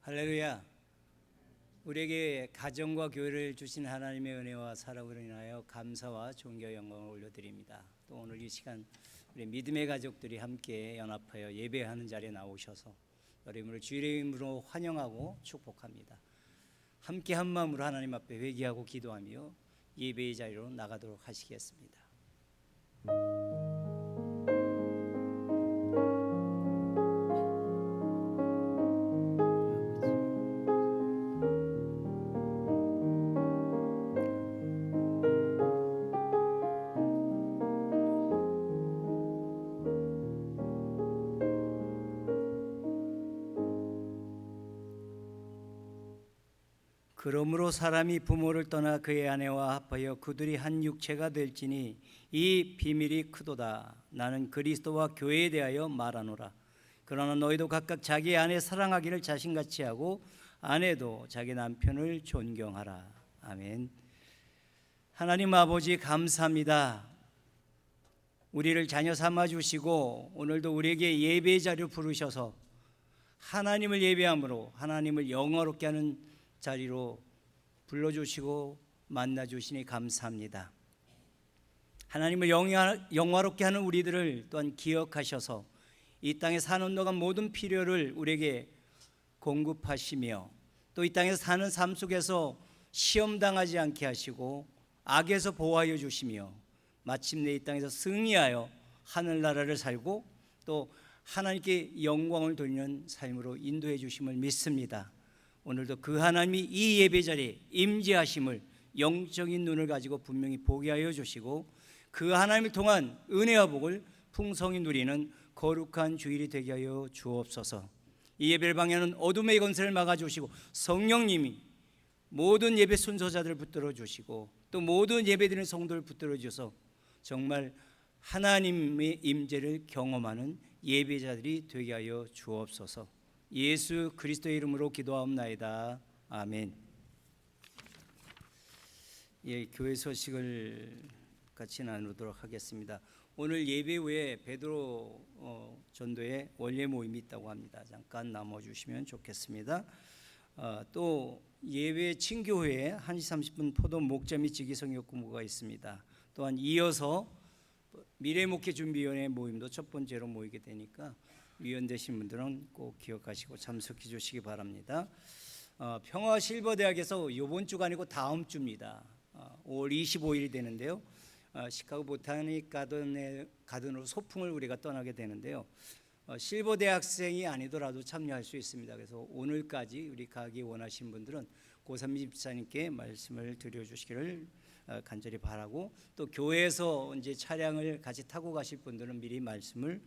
할렐루야. 우리에게 가정과 교회를 주신 하나님의 은혜와 사랑으로 인하여 감사와 존귀와 영광을 올려드립니다. 또 오늘 이 시간 우리 믿음의 가족들이 함께 연합하여 예배하는 자리에 나오셔서 여러분을 주의 이름으로 환영하고 축복합니다. 함께 한 마음으로 하나님 앞에 회개하고 기도하며 예배의 자리로 나가도록 하시겠습니다. 그러므로 사람이 부모를 떠나 그의 아내와 합하여 그들이 한 육체가 될지니 이 비밀이 크도다. 나는 그리스도와 교회에 대하여 말하노라. 그러나 너희도 각각 자기 아내 사랑하기를 자신같이 하고 아내도 자기 남편을 존경하라. 아멘. 하나님 아버지 감사합니다. 우리를 자녀 삼아 주시고 오늘도 우리에게 예배의 자리로 부르셔서 하나님을 예배함으로 하나님을 영화롭게 하는 자리로 불러주시고 만나주시니 감사합니다. 하나님을 영화롭게 하는 우리들을 또한 기억하셔서 이 땅에 사는 동안 모든 필요를 우리에게 공급하시며 또 이 땅에서 사는 삶 속에서 시험당하지 않게 하시고 악에서 보호하여 주시며 마침내 이 땅에서 승리하여 하늘나라를 살고 또 하나님께 영광을 돌리는 삶으로 인도해 주심을 믿습니다. 오늘도 그 하나님이 이 예배 자리에 임재하심을 영적인 눈을 가지고 분명히 보게 하여 주시고 그 하나님을 통한 은혜와 복을 풍성히 누리는 거룩한 주일이 되게 하여 주옵소서. 이 예배를 방해하는 어둠의 권세를 막아주시고 성령님이 모든 예배 순서자들을 붙들어 주시고 또 모든 예배드리는 성도를 붙들어 주셔서 정말 하나님의 임재를 경험하는 예배자들이 되게 하여 주옵소서. 예수 그리스도의 이름으로 기도하옵나이다. 아멘. 예, 교회 소식을 같이 나누도록 하겠습니다. 오늘 예배 후에 베드로 전도회 원례 모임이 있다고 합니다. 잠깐 남아주시면 좋겠습니다. 또 예배 친교 후에 1시 30분 포도 목자 및 지기성역 공부가 있습니다. 또한 이어서 미래목회 준비위원회 모임도 첫 번째로 모이게 되니까 위원 되신 분들은 꼭 기억하시고 참석해 주시기 바랍니다. 평화 실버대학에서 이번 주가 아니고 다음 주입니다. 5월 25일이 되는데요. 시카고 보타닉 가든으로 소풍을 우리가 떠나게 되는데요. 실버 대학생이 아니더라도 참여할 수 있습니다. 그래서 오늘까지 우리 가기 원하신 분들은 고삼 집사님께 말씀을 드려주시기를 간절히 바라고 또 교회에서 이제 차량을 같이 타고 가실 분들은 미리 말씀을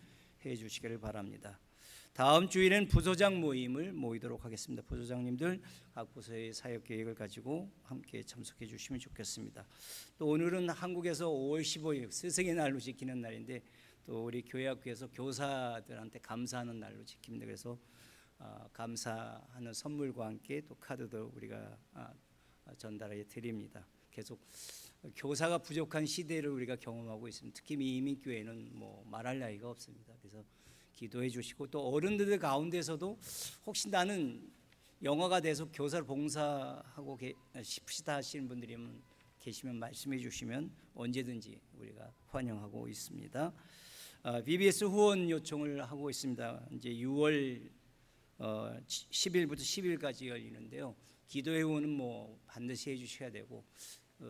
해 주시기를 바랍니다. 다음 주일엔 부소장 모임을 모이도록 하겠습니다. 부소장님들 각 부서의 사역 계획을 가지고 함께 참석해 주시면 좋겠습니다. 또 오늘은 한국에서 5월 15일 스승의 날로 지키는 날인데 또 우리 교회학교에서 교사들한테 감사하는 날로 지킵니다. 그래서 감사하는 선물과 함께 또 카드도 우리가 전달해 드립니다. 계속 교사가 부족한 시대를 우리가 경험하고 있습니다. 특히 이민교회는 말할 나위가 없습니다. 그래서 기도해 주시고 또 어른들 가운데서도 혹시 나는 영화가 돼서 교사를 봉사하고 싶으시다 하시는 분들이 계시면 말씀해 주시면 언제든지 우리가 환영하고 있습니다. BBS 후원 요청을 하고 있습니다. 이제 6월 10일부터 10일까지 열리는데요. 기도회 후원은 반드시 해 주셔야 되고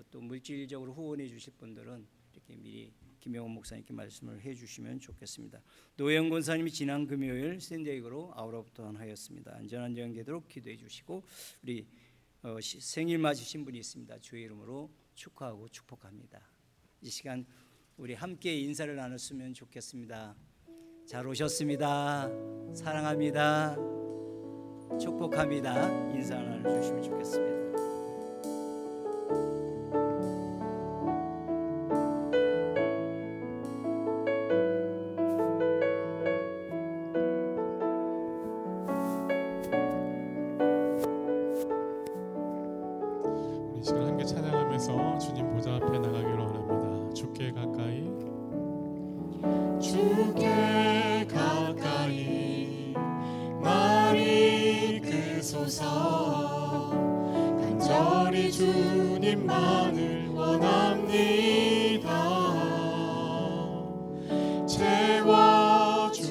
또 물질적으로 후원해 주실 분들은 이렇게 미리 김영원 목사님께 말씀을 해 주시면 좋겠습니다. 노영 권사님이 지난 금요일 샌디에이고로 아우라부터 하였습니다. 안전한 여행 되도록 기도해 주시고 우리 생일 맞으신 분이 있습니다. 주의 이름으로 축하하고 축복합니다. 이 시간 우리 함께 인사를 나눴으면 좋겠습니다. 잘 오셨습니다. 사랑합니다. 축복합니다. 인사 나눠주시면 좋겠습니다. 찬양하면서 주님 보좌 앞에 나가기를 원합니다. 주께 가까이 날 이끄소 주소서. 간절히 주님만을 원합니다. 채워주소서.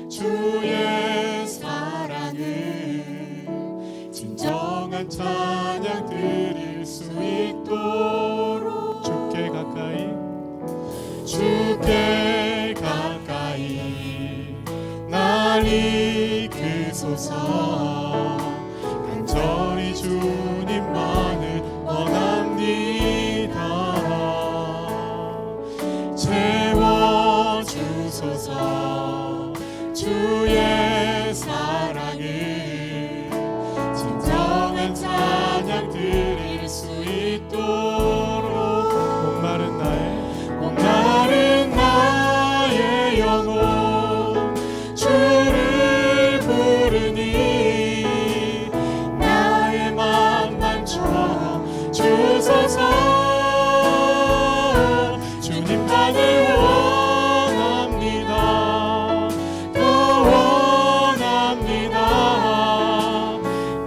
주의 사랑을 진정한 찬양 드릴 수 있도록 주께 가까이 날 이끄소서. 간절히 주님만을 원합니다. 채워주소서. 주의 사랑을 진정한 찬양 드릴 수 있도록 목마른 나의 영혼 주를 부르니 나의 맘만 채워주소서. 주님만을 원합니다. 더 원합니다.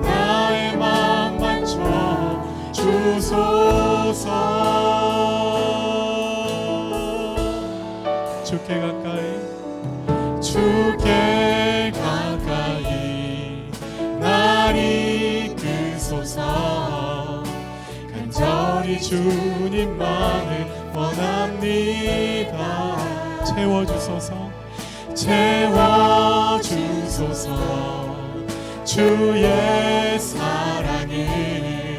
나의 맘만 채워주소서. 주께 가까이 날 이끄소서. 간절히 주님만을 원합니다. 채워주소서. 주의 사랑을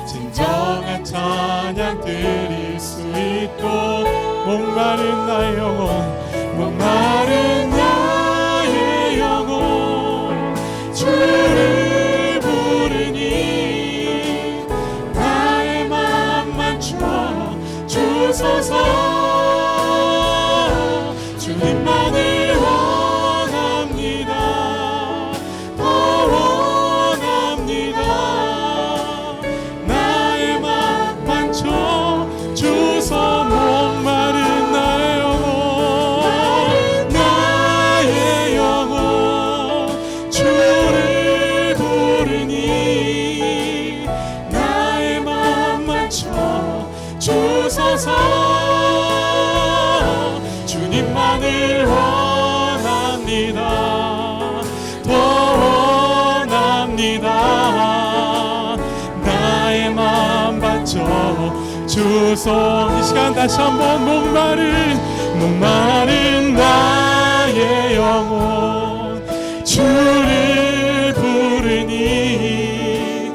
진정한 찬양 드릴 수 있도록 목마른 나의 영혼 주를 부르니 나의 맘만 채워주소서. 주님만을 원합니다. 더 원합니다. 나의 맘만 채워주소서. 목마른 나의 영혼 주를 부르니 나의 맘만 채워주소서. 주님만을 원합니다. 더 원합니다. 나의 맘 바쳐주소. 이 시간 다시 한번 목마른 나의 영혼 주를 부르니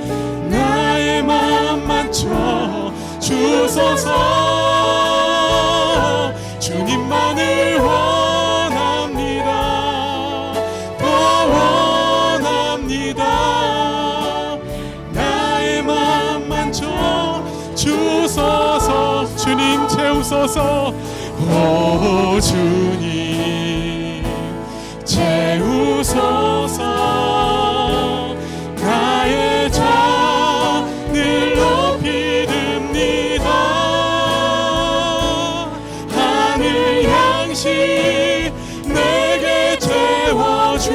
나의 맘만 채워주소서. 주님만을 원합니다. 더 원합니다. 나의 맘만 채워주소서. 주님 채우소서. 오 주님 채우소서. 나의 잔을 높이 듭니다. 하늘 양식 내게 채워주소서.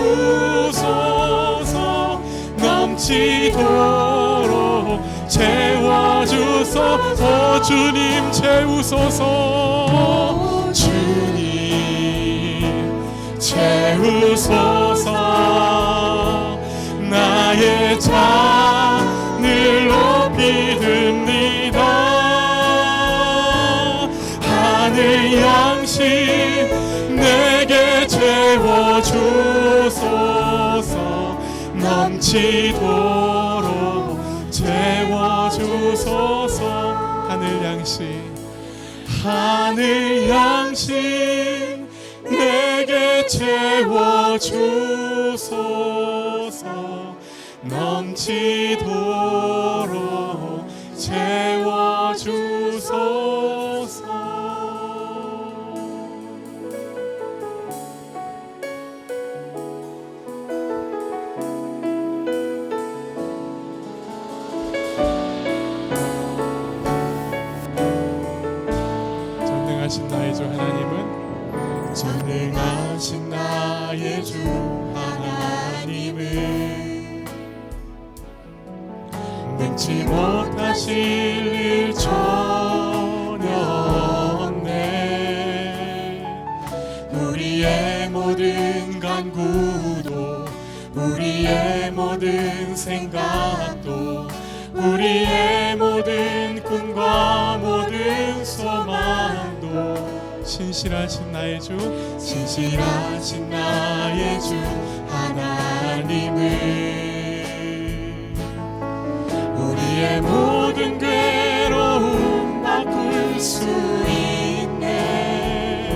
넘치도록 채워주소서. 주님 채우소서. 주님 채우소서. 나의 잔을 높이 듭니다. 하늘 양식 내게 채워주소서. 넘치도록 채워주소서. 하늘 양식 내게 채워주소서. 넘치도록 채워주소서. 전능하신 나의 주 하나님은 전능하신 나의 주 하나님 하나님은 능치 못하실 일 전혀 없네. 우리의 모든 간구도 우리의 모든 생각도 우리의 모든 꿈과 모든 소망도 신실하신 나의 주 신실하신 나의 주 하나님은 우리의 모든 괴로움 바꿀 수 있네.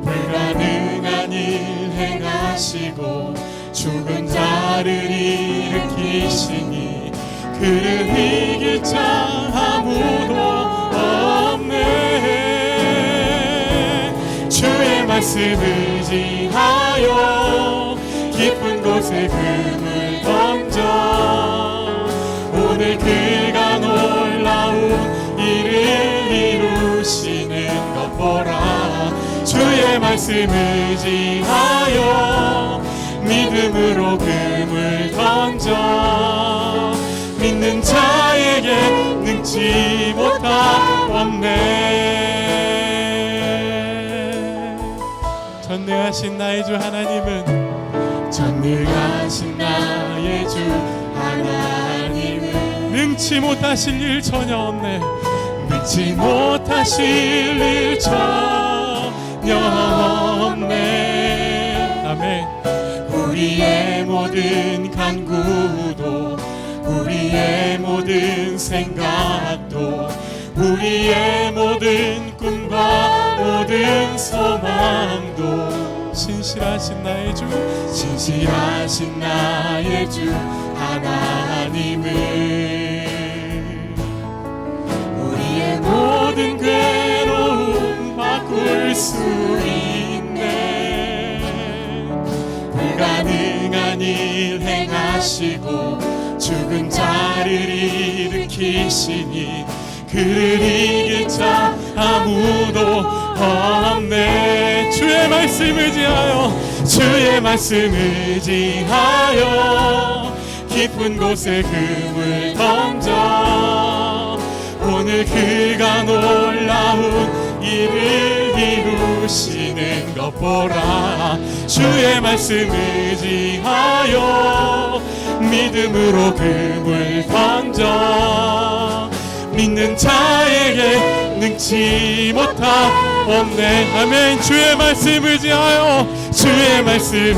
불가능한 일 행하시고 죽은 자를 일으키시니 그를 이길 자 아무도 없네. 주의 말씀 의지하여 깊은 곳에 금을 던져 오늘 그가 놀라운 일을 이루시는 것 보라. 주의 말씀 의지하여 믿음으로 금을 던져 믿는 자에게 능치 못함 없네. 전능하신 나의 주 하나님은 전능하신 나의 주 하나님은 능치 못하실 일 전혀 없네. 능치 못하실 일 전혀 없네. 아멘. 우리의 모든 간구도 우리의 모든 생각도 우리의 모든 꿈과 모든 소망도 신실하신 나의 주 신실하신 나의 주 하나님은 우리의 모든 괴로움 바꿀 수 있네. 불가능한 일 행하시고 죽은 자를 일으키시니 그를 이길 자 아무도 없네. 주의 말씀 의지하여 주의 말씀 의지하여 깊은 곳에 금을 던져 오늘 그가 놀라운 일을 이루시는 것 보라. 주의 말씀 의지하여 믿음으로 금을 던져 믿는 자에게 능치 못함 없네. 아멘. 주의 말씀 의지하여 주의 말씀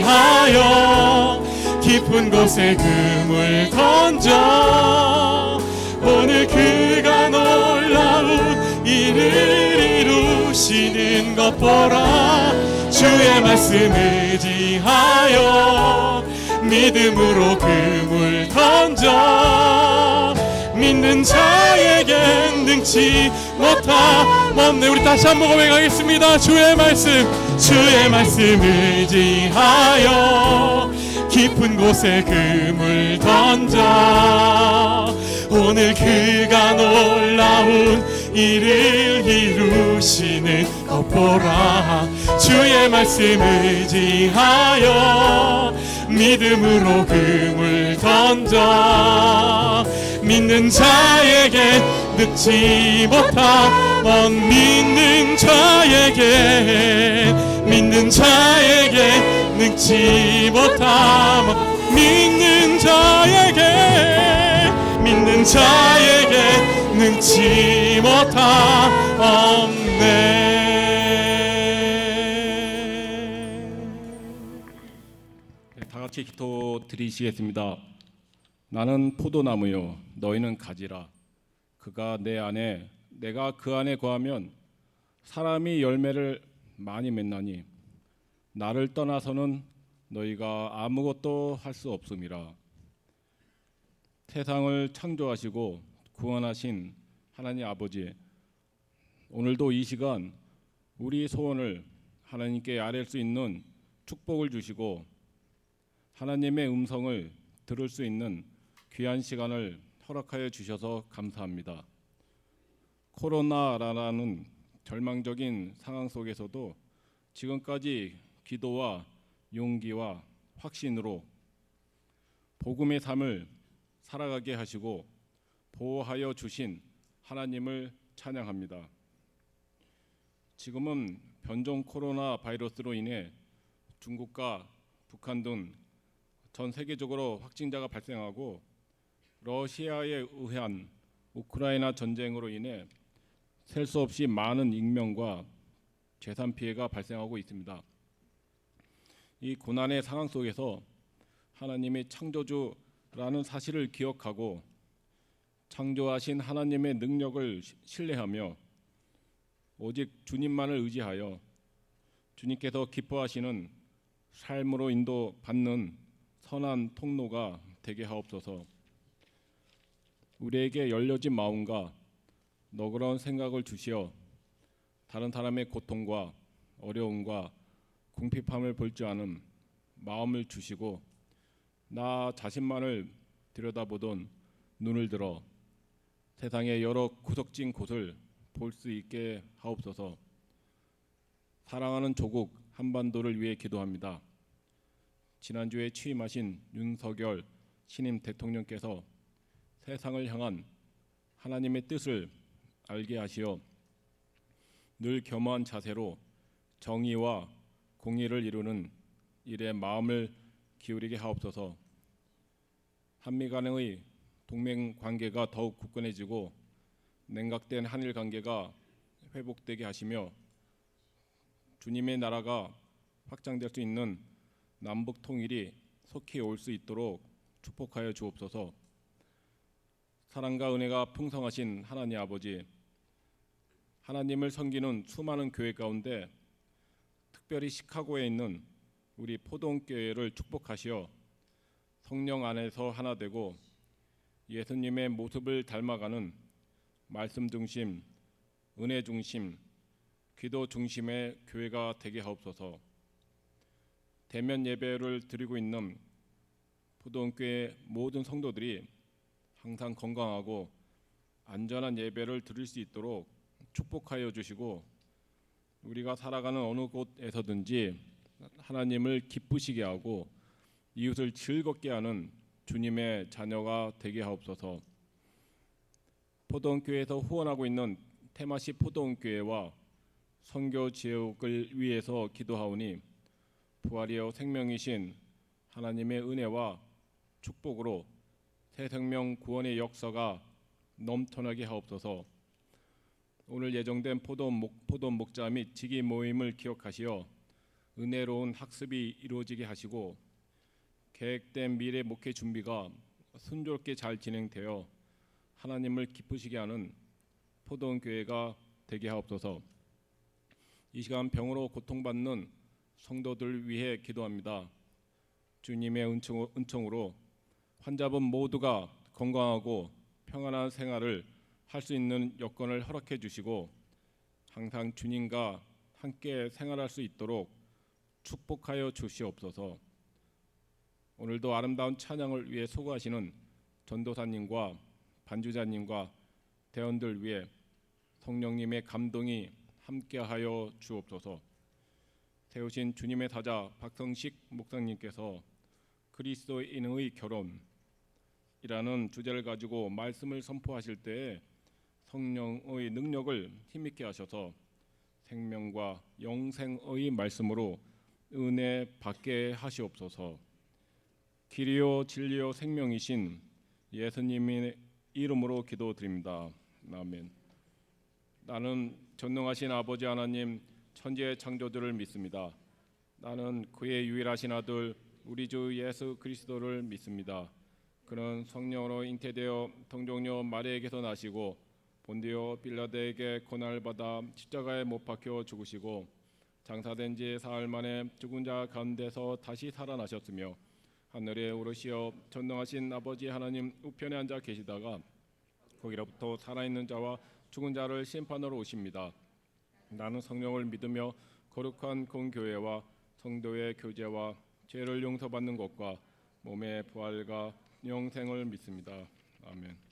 의지하여 깊은 곳에 금을 던져 오늘 그가 놀라운 일을 이루시는 것 보라. 주의 말씀 의지하여 믿음으로 금을 던져 믿는 자에게 능치 못함 없네. 우리 다시 한번 고백하겠습니다. 주의 말씀 의지하여 깊은 곳에 금을 던져 오늘 그가 놀라운 일을 이루시는 것 보라. 주의 말씀 의지하여 믿음으로 금을 던져 믿는 자에게 늙지 못함 믿는 자에게 늙지 못함 믿는 자에게 늙지 못함 없네. 다 같이 기도 드리시겠습니다. 나는 포도나무요 너희는 가지라. 그가 내 안에 내가 그 안에 거하면 사람이 열매를 많이 맺나니 나를 떠나서는 너희가 아무것도 할 수 없음이라. 세상을 창조하시고 구원하신 하나님 아버지, 오늘도 이 시간 우리 소원을 하나님께 아뢰 수 있는 축복을 주시고 하나님의 음성을 들을 수 있는 귀한 시간을 허락하여 주셔서 감사합니다. 코로나라는 절망적인 상황 속에서도 지금까지 기도와 용기와 확신으로 복음의 삶을 살아가게 하시고 보호하여 주신 하나님을 찬양합니다. 지금은 변종 코로나 바이러스로 인해 중국과 북한 등 전 세계적으로 확진자가 발생하고 러시아에 의한 우크라이나 전쟁으로 인해 셀 수 없이 많은 인명과 재산 피해가 발생하고 있습니다. 이 고난의 상황 속에서 하나님이 창조주라는 사실을 기억하고 창조하신 하나님의 능력을 신뢰하며 오직 주님만을 의지하여 주님께서 기뻐하시는 삶으로 인도받는 선한 통로가 되게 하옵소서. 우리에게 열려진 마음과 너그러운 생각을 주시어 다른 사람의 고통과 어려움과 궁핍함을 볼 줄 아는 마음을 주시고 나 자신만을 들여다보던 눈을 들어 세상의 여러 구석진 곳을 볼 수 있게 하옵소서. 사랑하는 조국 한반도를 위해 기도합니다. 지난주에 취임하신 윤석열 신임 대통령께서 세상을 향한 하나님의 뜻을 알게 하시어 늘 겸허한 자세로 정의와 공의를 이루는 일에 마음을 기울이게 하옵소서. 한미 간의 동맹 관계가 더욱 굳건해지고 냉각된 한일 관계가 회복되게 하시며 주님의 나라가 확장될 수 있는 남북 통일이 속히 올 수 있도록 축복하여 주옵소서. 사랑과 은혜가 풍성하신 하나님 아버지, 하나님을 섬기는 수많은 교회 가운데 특별히 시카고에 있는 우리 포동교회를 축복하시어 성령 안에서 하나 되고 예수님의 모습을 닮아가는 말씀 중심, 은혜 중심, 기도 중심의 교회가 되게 하옵소서. 대면 예배를 드리고 있는 포동교회 모든 성도들이 항상 건강하고 안전한 예배를 드릴 수 있도록 축복하여 주시고 우리가 살아가는 어느 곳에서든지 하나님을 기쁘시게 하고 이웃을 즐겁게 하는 주님의 자녀가 되게 하옵소서. 포동교회에서 후원하고 있는 테마시 포동교회와 선교 지역을 위해서 기도하오니 부활이여 생명이신 하나님의 은혜와 축복으로 새 생명 구원의 역사가 넘쳐나게 하옵소서. 오늘 예정된 포돈 목자 및 직위 모임을 기억하시어 은혜로운 학습이 이루어지게 하시고 계획된 미래 목회 준비가 순조롭게 잘 진행되어 하나님을 기쁘시게 하는 포동교회가 되게 하옵소서. 이 시간 병으로 고통받는 성도들을 위해 기도합니다. 주님의 은총으로 환자분 모두가 건강하고 평안한 생활을 할 수 있는 여건을 허락해 주시고 항상 주님과 함께 생활할 수 있도록 축복하여 주시옵소서. 오늘도 아름다운 찬양을 위해 수고하시는 전도사님과 반주자님과 대원들 위해 성령님의 감동이 함께하여 주옵소서. 세우신 주님의 사자 박성식 목사님께서 그리스도인의 결혼이라는 주제를 가지고 말씀을 선포하실 때에 성령의 능력을 힘있게 하셔서 생명과 영생의 말씀으로 은혜 받게 하시옵소서. 길이요 진리요 생명이신 예수님의 이름으로 기도드립니다. 아멘. 나는 전능하신 아버지 하나님 천지의 창조주를 믿습니다. 나는 그의 유일하신 아들 우리 주 예수 그리스도를 믿습니다. 그는 성령으로 잉태되어 동정녀 마리아에게서 나시고 본디오 빌라도에게 고난을 받아 십자가에 못 박혀 죽으시고 장사된 지 사흘 만에 죽은 자 가운데서 다시 살아나셨으며 하늘에 오르시어 전능하신 아버지 하나님 우편에 앉아 계시다가 거기로부터 살아있는 자와 죽은 자를 심판하러 오십니다. 나는 성령을 믿으며 거룩한 공교회와 성도의 교제와 죄를 용서받는 것과 몸의 부활과 영생을 믿습니다. 아멘.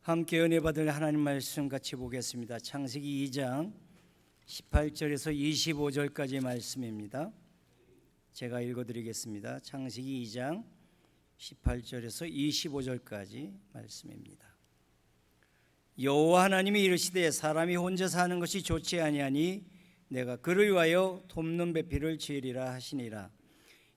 함께 은혜 받을 하나님 말씀 같이 보겠습니다. 창세기 2장 18절에서 25절까지 말씀입니다. 제가 읽어드리겠습니다. 창세기 2장 18절에서 25절까지 말씀입니다. 여호와 하나님이 이르시되 사람이 혼자 사는 것이 좋지 아니하니 내가 그를 위하여 돕는 배필을 지으리라 하시니라.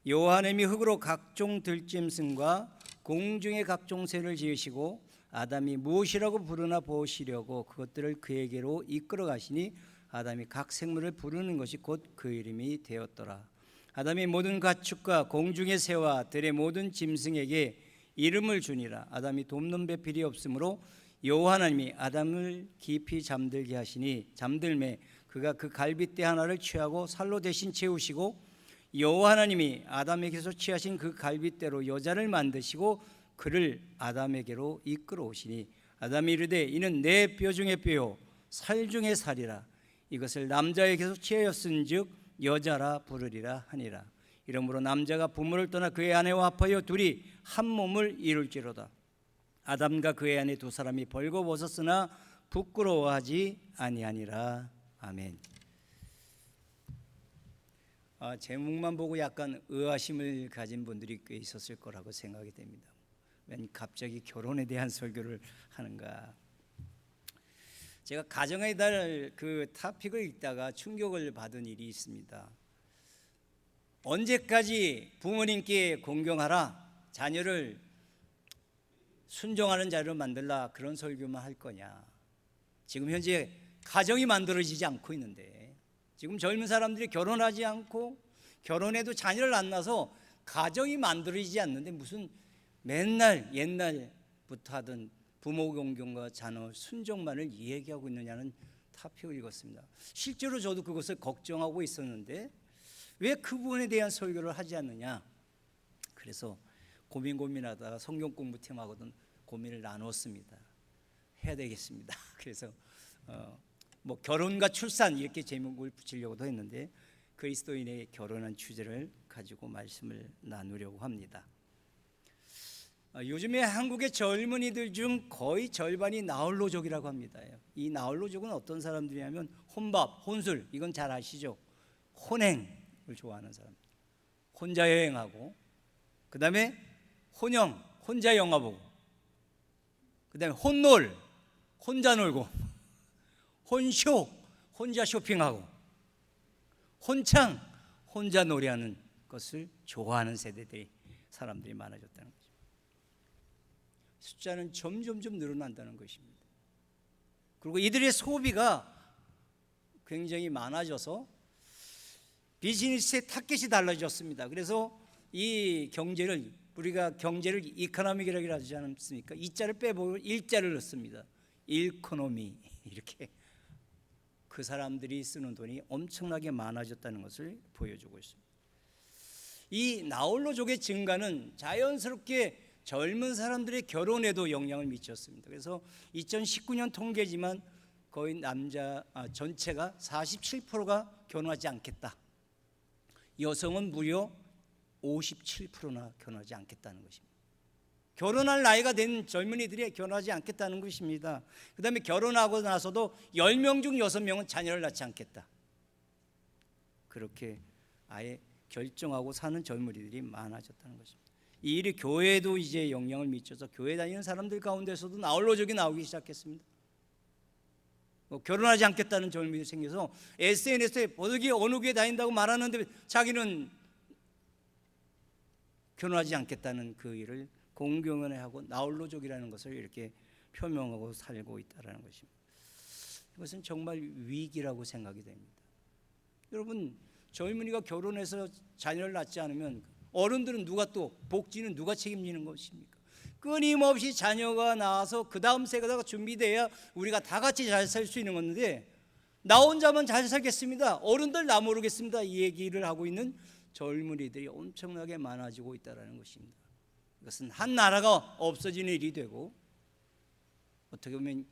여호와 하나님이 흙으로 각종 들짐승과 공중의 각종 새를 지으시고 아담이 무엇이라고 부르나 보시려고 그것들을 그에게로 이끌어 가시니 아담이 각 생물을 부르는 것이 곧 그 이름이 되었더라. 아담이 모든 가축과 공중의 새와 들의 모든 짐승에게 이름을 주니라. 아담이 돕는 배필이 없으므로 여호와 하나님이 아담을 깊이 잠들게 하시니 잠들매 그가 그 갈빗대 하나를 취하고 살로 대신 채우시고 여호와 하나님이 아담에게서 취하신 그 갈빗대로 여자를 만드시고 그를 아담에게로 이끌어 오시니 아담이 이르되 이는 내 뼈 중의 뼈요 살 중의 살이라. 이것을 남자에게서 취하였은즉 여자라 부르리라 하니라. 이러므로 남자가 부모를 떠나 그의 아내와 합하여 둘이 한 몸을 이룰지로다. 아담과 그의 아내 두 사람이 벌거벗었으나 부끄러워하지 아니하니라. 아멘. 제목만 보고 약간 의아심을 가진 분들이 꽤 있었을 거라고 생각이 됩니다. 웬 갑자기 결혼에 대한 설교를 하는가. 제가 가정의 달 그 토픽을 읽다가 충격을 받은 일이 있습니다. 언제까지 부모님께 공경하라, 자녀를 순종하는 자를 만들라, 그런 설교만 할 거냐. 지금 현재 가정이 만들어지지 않고 있는데, 지금 젊은 사람들이 결혼하지 않고 결혼해도 자녀를 안 낳아서 가정이 만들어지지 않는데 무슨 맨날 옛날부터 하던 부모 공경과 자녀 순종만을 얘기하고 있느냐는 토픽을 읽었습니다. 실제로 저도 그것을 걱정하고 있었는데 왜 그 부분에 대한 설교를 하지 않느냐. 그래서 고민하다가 성경 공부팀하고도 고민을 나눴습니다. 해야 되겠습니다. 그래서 뭐 결혼과 출산 이렇게 제목을 붙이려고도 했는데 그리스도인의 결혼한 주제를 가지고 말씀을 나누려고 합니다. 요즘에 한국의 젊은이들 중 거의 절반이 나홀로족이라고 합니다. 이 나홀로족은 어떤 사람들이냐면 혼밥, 혼술, 이건 잘 아시죠? 혼행을 좋아하는 사람, 혼자 여행하고, 그 다음에 혼영, 혼자 영화 보고, 그 다음에 혼놀, 혼자 놀고, 혼쇼, 혼자 쇼핑하고, 혼창, 혼자 노래하는 것을 좋아하는 세대들이 사람들이 많아졌다는 거죠. 숫자는 점점 늘어난다는 것입니다. 그리고 이들의 소비가 굉장히 많아져서 비즈니스의 타겟이 달라졌습니다. 그래서 이 경제를, 우리가 경제를 이코노믹이라고 하지 않습니까? 이자를 빼보고 일자를 넣습니다. 일코노미, 이렇게 그 사람들이 쓰는 돈이 엄청나게 많아졌다는 것을 보여주고 있습니다. 이 나홀로족의 증가는 자연스럽게 젊은 사람들의 결혼에도 영향을 미쳤습니다. 그래서 2019년 통계지만 거의 남자 전체가 47%가 결혼하지 않겠다. 여성은 무려 57%나 결혼하지 않겠다는 것입니다. 결혼할 나이가 된 젊은이들이 결혼하지 않겠다는 것입니다. 그 다음에 결혼하고 나서도 10명 중 6명은 자녀를 낳지 않겠다. 그렇게 아예 결정하고 사는 젊은이들이 많아졌다는 것입니다. 이 일이 교회에도 이제 영향을 미쳐서 교회 다니는 사람들 가운데서도 나홀로족이 나오기 시작했습니다. 결혼하지 않겠다는 젊은이들이 생겨서 SNS에 어디 어느 교회 다닌다고 말하는데 자기는 결혼하지 않겠다는 그 일을 공경을 하고 나홀로족이라는 것을 이렇게 표명하고 살고 있다는 것입니다. 이것은 정말 위기라고 생각이 됩니다. 여러분, 젊은이가 결혼해서 자녀를 낳지 않으면 어른들은 누가 또 복지는 누가 책임지는 것입니까? 끊임없이 자녀가 나와서 그 다음 세대가 준비돼야 우리가 다 같이 잘 살 수 있는 건데 나 혼자만 잘 살겠습니다, 어른들 나 모르겠습니다, 이 얘기를 하고 있는 젊은이들이 엄청나게 많아지고 있다는 것입니다. 이것은 한 나라가 없어지는 일이 되고 어떻게 보면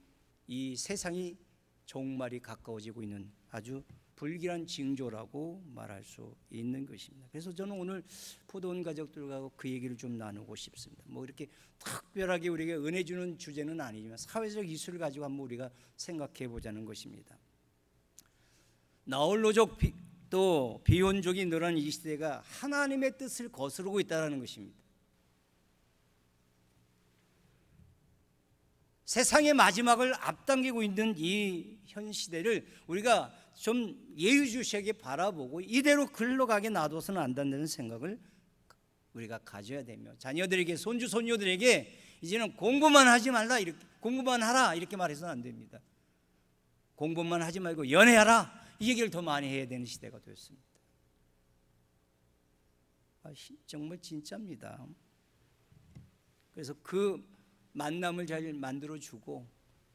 이 세상이 종말이 가까워지고 있는 아주 불길한 징조라고 말할 수 있는 것입니다. 그래서 저는 오늘 포도원 가족들과 그 얘기를 좀 나누고 싶습니다. 뭐 이렇게 특별하게 우리에게 은혜 주는 주제는 아니지만 사회적 이슈를 가지고 한번 우리가 생각해 보자는 것입니다. 나홀로족 또 비혼족이 늘어난 이 시대가 하나님의 뜻을 거스르고 있다는 것입니다. 세상의 마지막을 앞당기고 있는 이 현 시대를 우리가 좀 예의주시하게 바라보고 이대로 흘러가게 놔둬서는 안 된다는 생각을 우리가 가져야 되며, 자녀들에게, 손주 손녀들에게 이제는 공부만 하지 말라, 이렇게 공부만 하라 이렇게 말해서는 안 됩니다. 공부만 하지 말고 연애하라, 이 얘기를 더 많이 해야 되는 시대가 됐습니다. 정말 진짜입니다. 그래서 그 만남을 잘 만들어주고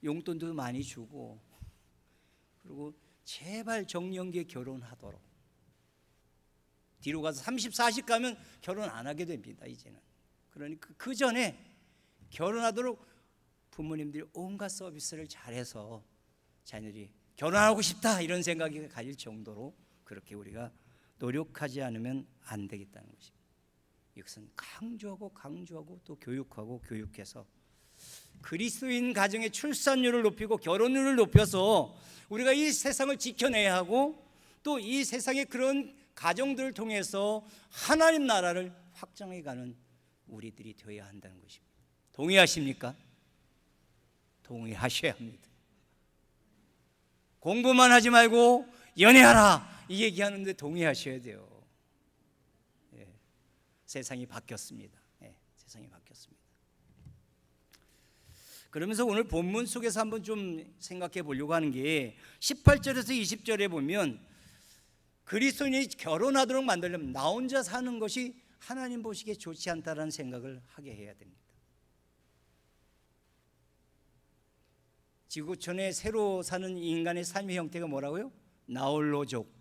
용돈도 많이 주고, 그리고 제발 정년기에 결혼하도록. 뒤로 가서 30, 40 가면 결혼 안 하게 됩니다 이제는. 그러니까 그 전에 결혼하도록 부모님들이 온갖 서비스를 잘해서 자녀들이 결혼하고 싶다 이런 생각이 가질 정도로 그렇게 우리가 노력하지 않으면 안 되겠다는 것입니다. 이것은 강조하고 또 교육해서 그리스도인 가정의 출산율을 높이고 결혼율을 높여서 우리가 이 세상을 지켜내야 하고, 또 이 세상의 그런 가정들을 통해서 하나님 나라를 확장해가는 우리들이 되어야 한다는 것입니다. 동의하십니까? 동의하셔야 합니다. 공부만 하지 말고 연애하라 이 얘기하는데 동의하셔야 돼요. 세상이 바뀌었습니다. 세상이 바뀌었습니다. 그러면서 오늘 본문 속에서 한번 좀 생각해 보려고 하는 게 18절에서 20절에 보면 그리스도인이 결혼하도록 만들려면 나 혼자 사는 것이 하나님 보시기에 좋지 않다라는 생각을 하게 해야 됩니다. 지구촌에 새로 사는 인간의 삶의 형태가 뭐라고요? 나홀로족,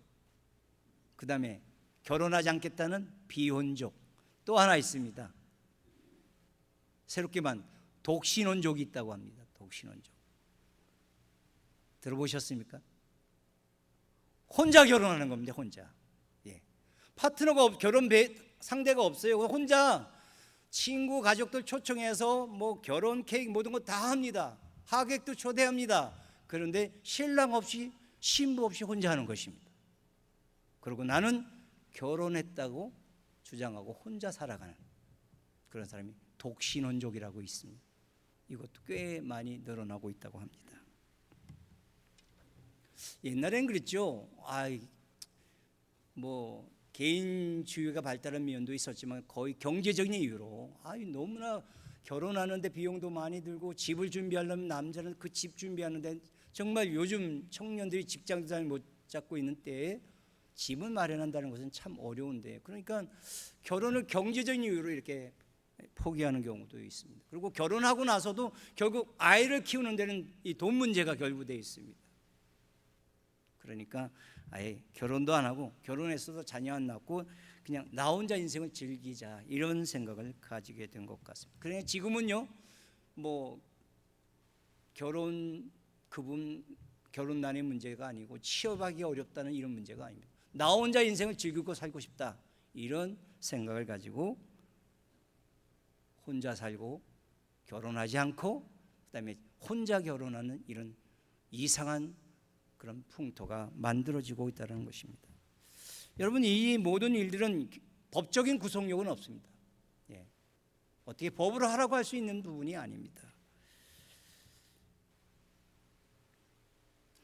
그 다음에 결혼하지 않겠다는 비혼족, 또 하나 있습니다. 새롭게만 독신혼족이 있다고 합니다. 독신혼족 들어보셨습니까? 혼자 결혼하는 겁니다. 혼자. 파트너가 결혼 상대가 없어요. 혼자 친구 가족들 초청해서 뭐 결혼 케이크 모든 거 다 합니다. 하객도 초대합니다. 그런데 신랑 없이 신부 없이 혼자 하는 것입니다. 그리고 나는 결혼했다고 주장하고 혼자 살아가는 그런 사람이 독신혼족이라고 있습니다. 이것도 꽤 많이 늘어나고 있다고 합니다. 옛날엔 그랬죠. 뭐 개인주의가 발달한 면도 있었지만 거의 경제적인 이유로 너무나 결혼하는데 비용도 많이 들고 집을 준비하려면 남자는 그 집 준비하는데 정말 요즘 청년들이 직장도 잘 못 잡고 있는 때에 집을 마련한다는 것은 참 어려운데, 그러니까 결혼을 경제적인 이유로 이렇게 포기하는 경우도 있습니다. 그리고 결혼하고 나서도 결국 아이를 키우는 데는 이 돈 문제가 결부되어 있습니다. 그러니까 아예 결혼도 안 하고 결혼했어도 자녀 안 낳고 그냥 나 혼자 인생을 즐기자 이런 생각을 가지게 된 것 같습니다. 그러니까 지금은요, 뭐 결혼난의 문제가 아니고 취업하기 어렵다는 이런 문제가 아닙니다. 나 혼자 인생을 즐기고 살고 싶다 이런 생각을 가지고 혼자 살고 결혼하지 않고 그다음에 혼자 결혼하는 이런 이상한 그런 풍토가 만들어지고 있다는 것입니다. 여러분, 이 모든 일들은 법적인 구속력은 없습니다. 어떻게 법으로 하라고 할 수 있는 부분이 아닙니다.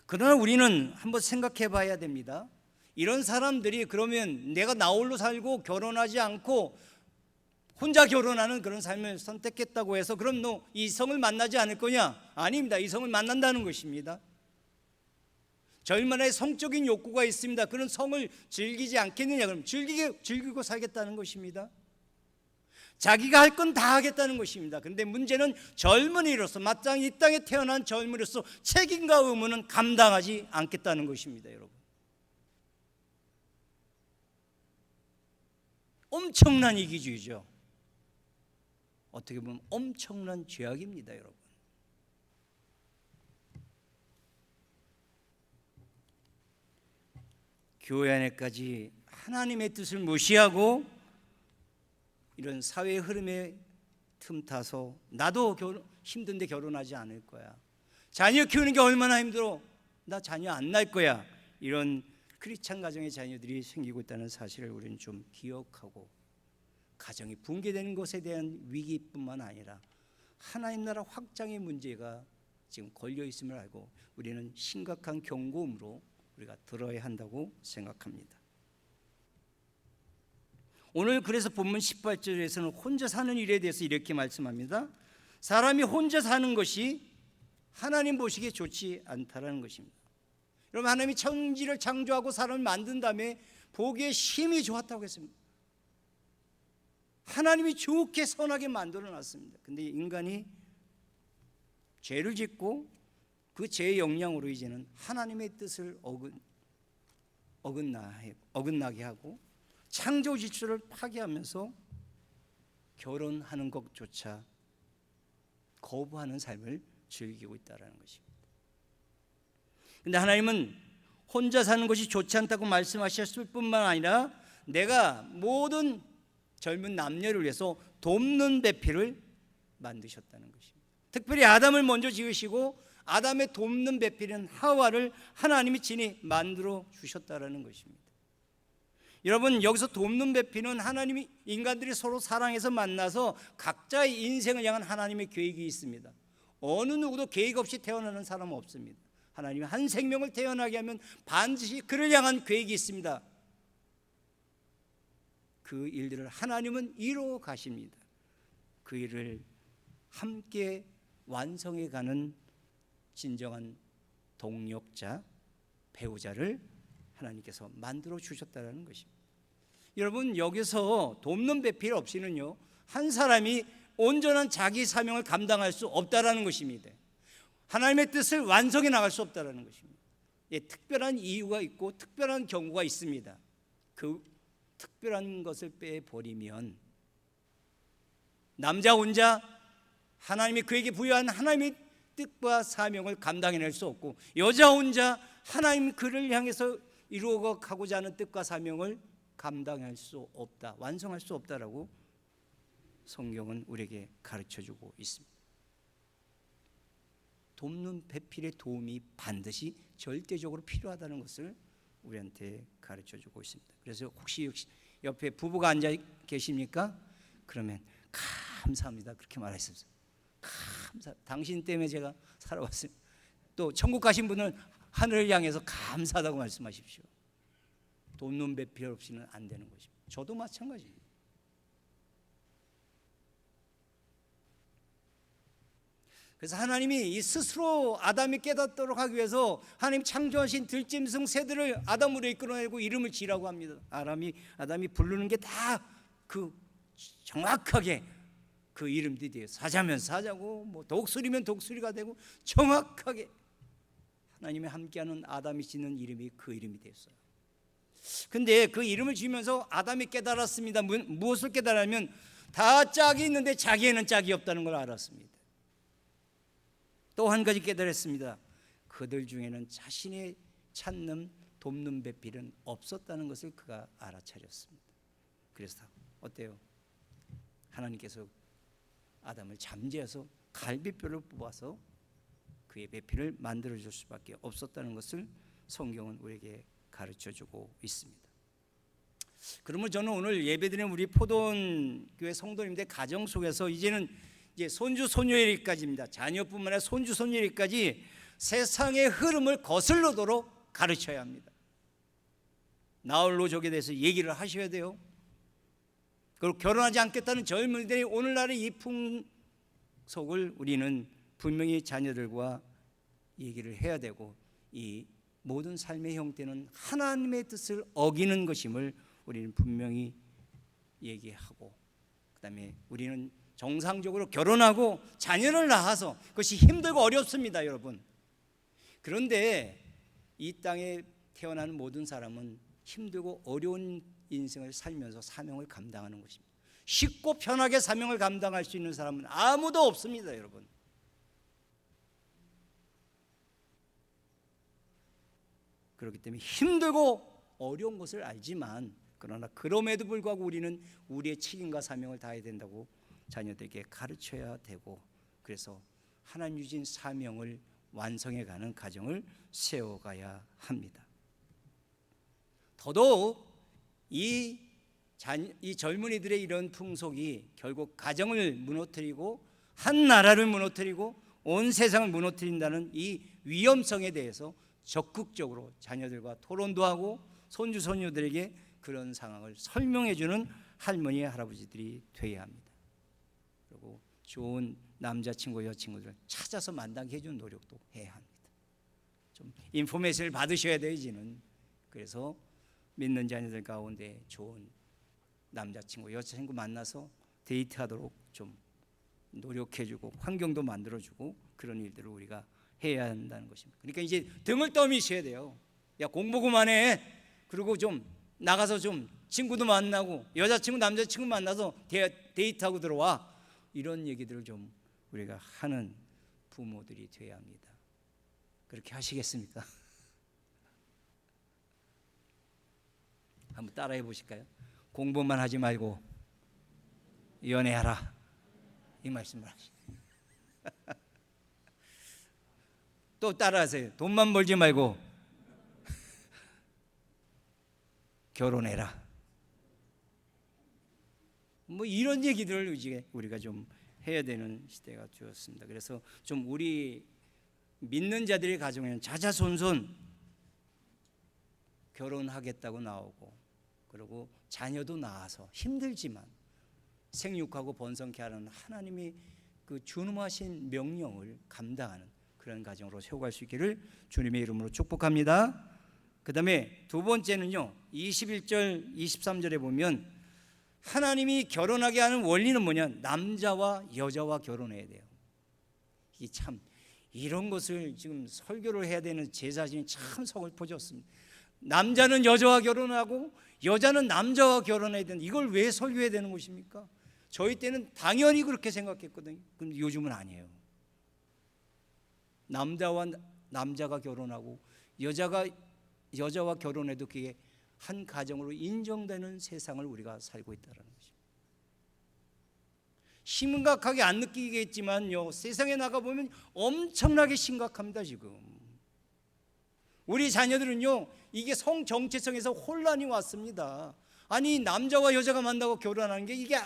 그러나 우리는 한번 생각해 봐야 됩니다. 이런 사람들이 그러면 내가 나홀로 살고 결혼하지 않고 혼자 결혼하는 그런 삶을 선택했다고 해서 그럼 너 이성을 만나지 않을 거냐? 아닙니다. 이성을 만난다는 것입니다. 저희만의 성적인 욕구가 있습니다. 그런 성을 즐기지 않겠느냐? 그럼 즐기고 살겠다는 것입니다. 자기가 할 건 다 하겠다는 것입니다. 그런데 문제는 젊은이로서, 마땅히 이 땅에 태어난 젊은이로서 책임과 의무는 감당하지 않겠다는 것입니다. 여러분, 엄청난 이기주의죠. 어떻게 보면 엄청난 죄악입니다. 여러분, 교회 안에까지 하나님의 뜻을 무시하고 이런 사회 흐름에 틈타서 나도 힘든데 결혼하지 않을 거야, 자녀 키우는 게 얼마나 힘들어, 나 자녀 안 낳을 거야, 이런 크리스찬 가정의 자녀들이 생기고 있다는 사실을 우리는 좀 기억하고, 가정이 붕괴되는 것에 대한 위기뿐만 아니라 하나님 나라 확장의 문제가 지금 걸려 있음을 알고 우리는 심각한 경고음으로 우리가 들어야 한다고 생각합니다. 오늘 그래서 본문 18절에서는 혼자 사는 일에 대해서 이렇게 말씀합니다. 사람이 혼자 사는 것이 하나님 보시기에 좋지 않다라는 것입니다. 여러분, 하나님이 천지를 창조하고 사람을 만든 다음에 보기에 심히 좋았다고 했습니다. 하나님이 좋게 선하게 만들어 놨습니다. 근데 인간이 죄를 짓고 그 죄의 영향으로 이제는 하나님의 뜻을 어긋나게 하고 창조 질서를 파괴하면서 결혼하는 것조차 거부하는 삶을 즐기고 있다는 것입니다. 그런데 하나님은 혼자 사는 것이 좋지 않다고 말씀하셨을 뿐만 아니라 내가 모든 젊은 남녀를 위해서 돕는 배필을 만드셨다는 것입니다. 특별히 아담을 먼저 지으시고 아담의 돕는 배필인 하와를 하나님이 친히 만들어 주셨다는 것입니다. 여러분, 여기서 돕는 배필은 하나님이 인간들이 서로 사랑해서 만나서 각자의 인생을 향한 하나님의 계획이 있습니다. 어느 누구도 계획 없이 태어나는 사람은 없습니다. 하나님이 한 생명을 태어나게 하면 반드시 그를 향한 계획이 있습니다. 그 일들을 하나님은 이루어 가십니다. 그 일을 함께 완성해 가는 진정한 동력자, 배우자를 하나님께서 만들어 주셨다는 것입니다. 여러분, 여기서 돕는 배필 없이는요, 한 사람이 온전한 자기 사명을 감당할 수 없다라는 것입니다. 하나님의 뜻을 완성해 나갈 수 없다라는 것입니다. 예, 특별한 이유가 있고 특별한 경우가 있습니다. 그 특별한 것을 빼버리면 남자 혼자 하나님이 그에게 부여한 하나님의 뜻과 사명을 감당해낼 수 없고, 여자 혼자 하나님 그를 향해서 이루어가고자 하는 뜻과 사명을 감당할 수 없다, 완성할 수 없다라고 성경은 우리에게 가르쳐주고 있습니다. 돕는 배필의 도움이 반드시 절대적으로 필요하다는 것을 우리한테 가르쳐주고 있습니다. 그래서 혹시 옆에 부부가 앉아 계십니까? 그러면 감사합니다, 그렇게 말하셨어요. 당신 때문에 제가 살아왔습니다. 또 천국 가신 분은 하늘을 향해서 감사하다고 말씀하십시오. 돕는 배필 없이는 안 되는 것입니다. 저도 마찬가지입니다. 그래서 하나님이 이 스스로 아담이 깨닫도록 하기 위해서 하나님 창조하신 들짐승 새들을 아담으로 이끌어내고 이름을 지라고 합니다. 아담이 부르는 게 다 그 정확하게 그 이름들이 돼요. 사자면 사자고, 뭐 독수리면 독수리가 되고, 정확하게 하나님이 함께하는 아담이 짓는 이름이 그 이름이 됐어요. 근데 그 이름을 지으면서 아담이 깨달았습니다. 무엇을 깨달았냐면 다 짝이 있는데 자기에는 짝이 없다는 걸 알았습니다. 또 한 가지 깨달았습니다. 그들 중에는 자신의 찾는 돕는 배필은 없었다는 것을 그가 알아차렸습니다. 그래서 어때요? 하나님께서 아담을 잠재워서 갈비뼈를 뽑아서 그의 배필을 만들어줄 수밖에 없었다는 것을 성경은 우리에게 가르쳐주고 있습니다. 그러면 저는 오늘 예배드리는 우리 포도원 교회 성도님들 가정 속에서 이제는 이제 손주 손녀에게까지입니다. 자녀뿐만 아니라 손주 손녀에게까지 세상의 흐름을 거슬러도록 가르쳐야 합니다. 나홀 노족에 대해서 얘기를 하셔야 돼요. 그리고 결혼하지 않겠다는 젊은이들이 오늘날의 이 풍속을 우리는 분명히 자녀들과 얘기를 해야 되고, 이 모든 삶의 형태는 하나님의 뜻을 어기는 것임을 우리는 분명히 얘기하고, 그 다음에 우리는 정상적으로 결혼하고 자녀를 낳아서 그것이 힘들고 어렵습니다, 여러분. 그런데 이 땅에 태어나는 모든 사람은 힘들고 어려운 인생을 살면서 사명을 감당하는 것입니다. 쉽고 편하게 사명을 감당할 수 있는 사람은 아무도 없습니다, 여러분. 그렇기 때문에 힘들고 어려운 것을 알지만 그러나 그럼에도 불구하고 우리는 우리의 책임과 사명을 다해야 된다고 자녀들에게 가르쳐야 되고, 그래서 하나님 주신 사명을 완성해가는 가정을 세워가야 합니다. 더더욱 이 젊은이들의 이런 풍속이 결국 가정을 무너뜨리고 한 나라를 무너뜨리고 온 세상을 무너뜨린다는 이 위험성에 대해서 적극적으로 자녀들과 토론도 하고 손주 손녀들에게 그런 상황을 설명해 주는 할머니 할아버지들이 되어야 합니다. 그리고 좋은 남자친구 여친구들을 찾아서 만나게 해주는 노력도 해야 합니다. 좀 인포메이션을 받으셔야 돼요 이제는. 그래서 믿는 자녀들 가운데 좋은 남자친구 여자친구 만나서 데이트하도록 좀 노력해주고 환경도 만들어주고 그런 일들을 우리가 해야 한다는 것입니다. 그러니까 이제 등을 떠미셔야 돼요. 야, 공부 그만해. 그리고 좀 나가서 좀 친구도 만나고 여자친구 남자친구 만나서 데이트하고 들어와. 이런 얘기들을 좀 우리가 하는 부모들이 되어야 합니다. 그렇게 하시겠습니까? 한번 따라해 보실까요? 공부만 하지 말고 연애하라, 이 말씀을 하시죠. 또 따라하세요. 돈만 벌지 말고 결혼해라. 뭐 이런 얘기들을 이제 우리가 좀 해야 되는 시대가 되었습니다. 그래서 좀 우리 믿는 자들의 가정에는 자자손손 결혼하겠다고 나오고, 그리고 자녀도 낳아서 힘들지만 생육하고 번성케 하는 하나님이 그 준엄하신 명령을 감당하는 그런 가정으로 세워갈 수 있기를 주님의 이름으로 축복합니다. 그 다음에 두 번째는요, 21절 23절에 보면 하나님이 결혼하게 하는 원리는 뭐냐? 남자와 여자와 결혼해야 돼요. 이게 참 이런 것을 지금 설교를 해야 되는 제 자신이 참 서글퍼졌습니다. 남자는 여자와 결혼하고 여자는 남자와 결혼해야 되는, 이걸 왜 설교해야 되는 것입니까? 저희 때는 당연히 그렇게 생각했거든요. 근데 요즘은 아니에요. 남자와 남자가 결혼하고 여자가 여자와 결혼해도 그게 한 가정으로 인정되는 세상을 우리가 살고 있다는 것입니다. 심각하게 안 느끼겠지만요, 세상에 나가보면 엄청나게 심각합니다. 지금 우리 자녀들은요, 이게 성 정체성에서 혼란이 왔습니다. 아니, 남자와 여자가 만나고 결혼하는 게 이게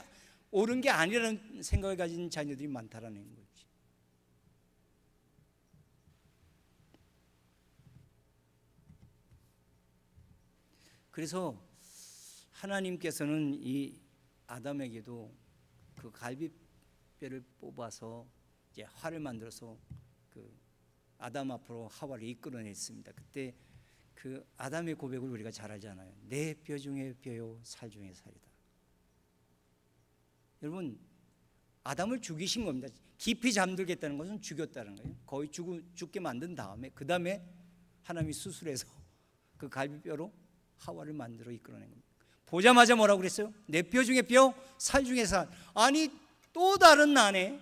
옳은 게 아니라는 생각을 가진 자녀들이 많다라는 거죠. 그래서 하나님께서는 이 아담에게도 그 갈비뼈를 뽑아서 이제 활을 만들어서 그 아담 앞으로 하와를 이끌어냈습니다. 그때 그 아담의 고백을 우리가 잘 알잖아요. 내 뼈 중에 뼈요 살 중에 살이다. 여러분, 아담을 죽이신 겁니다. 깊이 잠들겠다는 것은 죽였다는 거예요. 거의 죽게 만든 다음에 그 다음에 하나님이 수술해서 그 갈비뼈로 하와를 만들어 이끌어낸 겁니다. 보자마자 뭐라고 그랬어요? 내 뼈 중에 뼈, 살 중에 살. 아니, 또 다른 나네.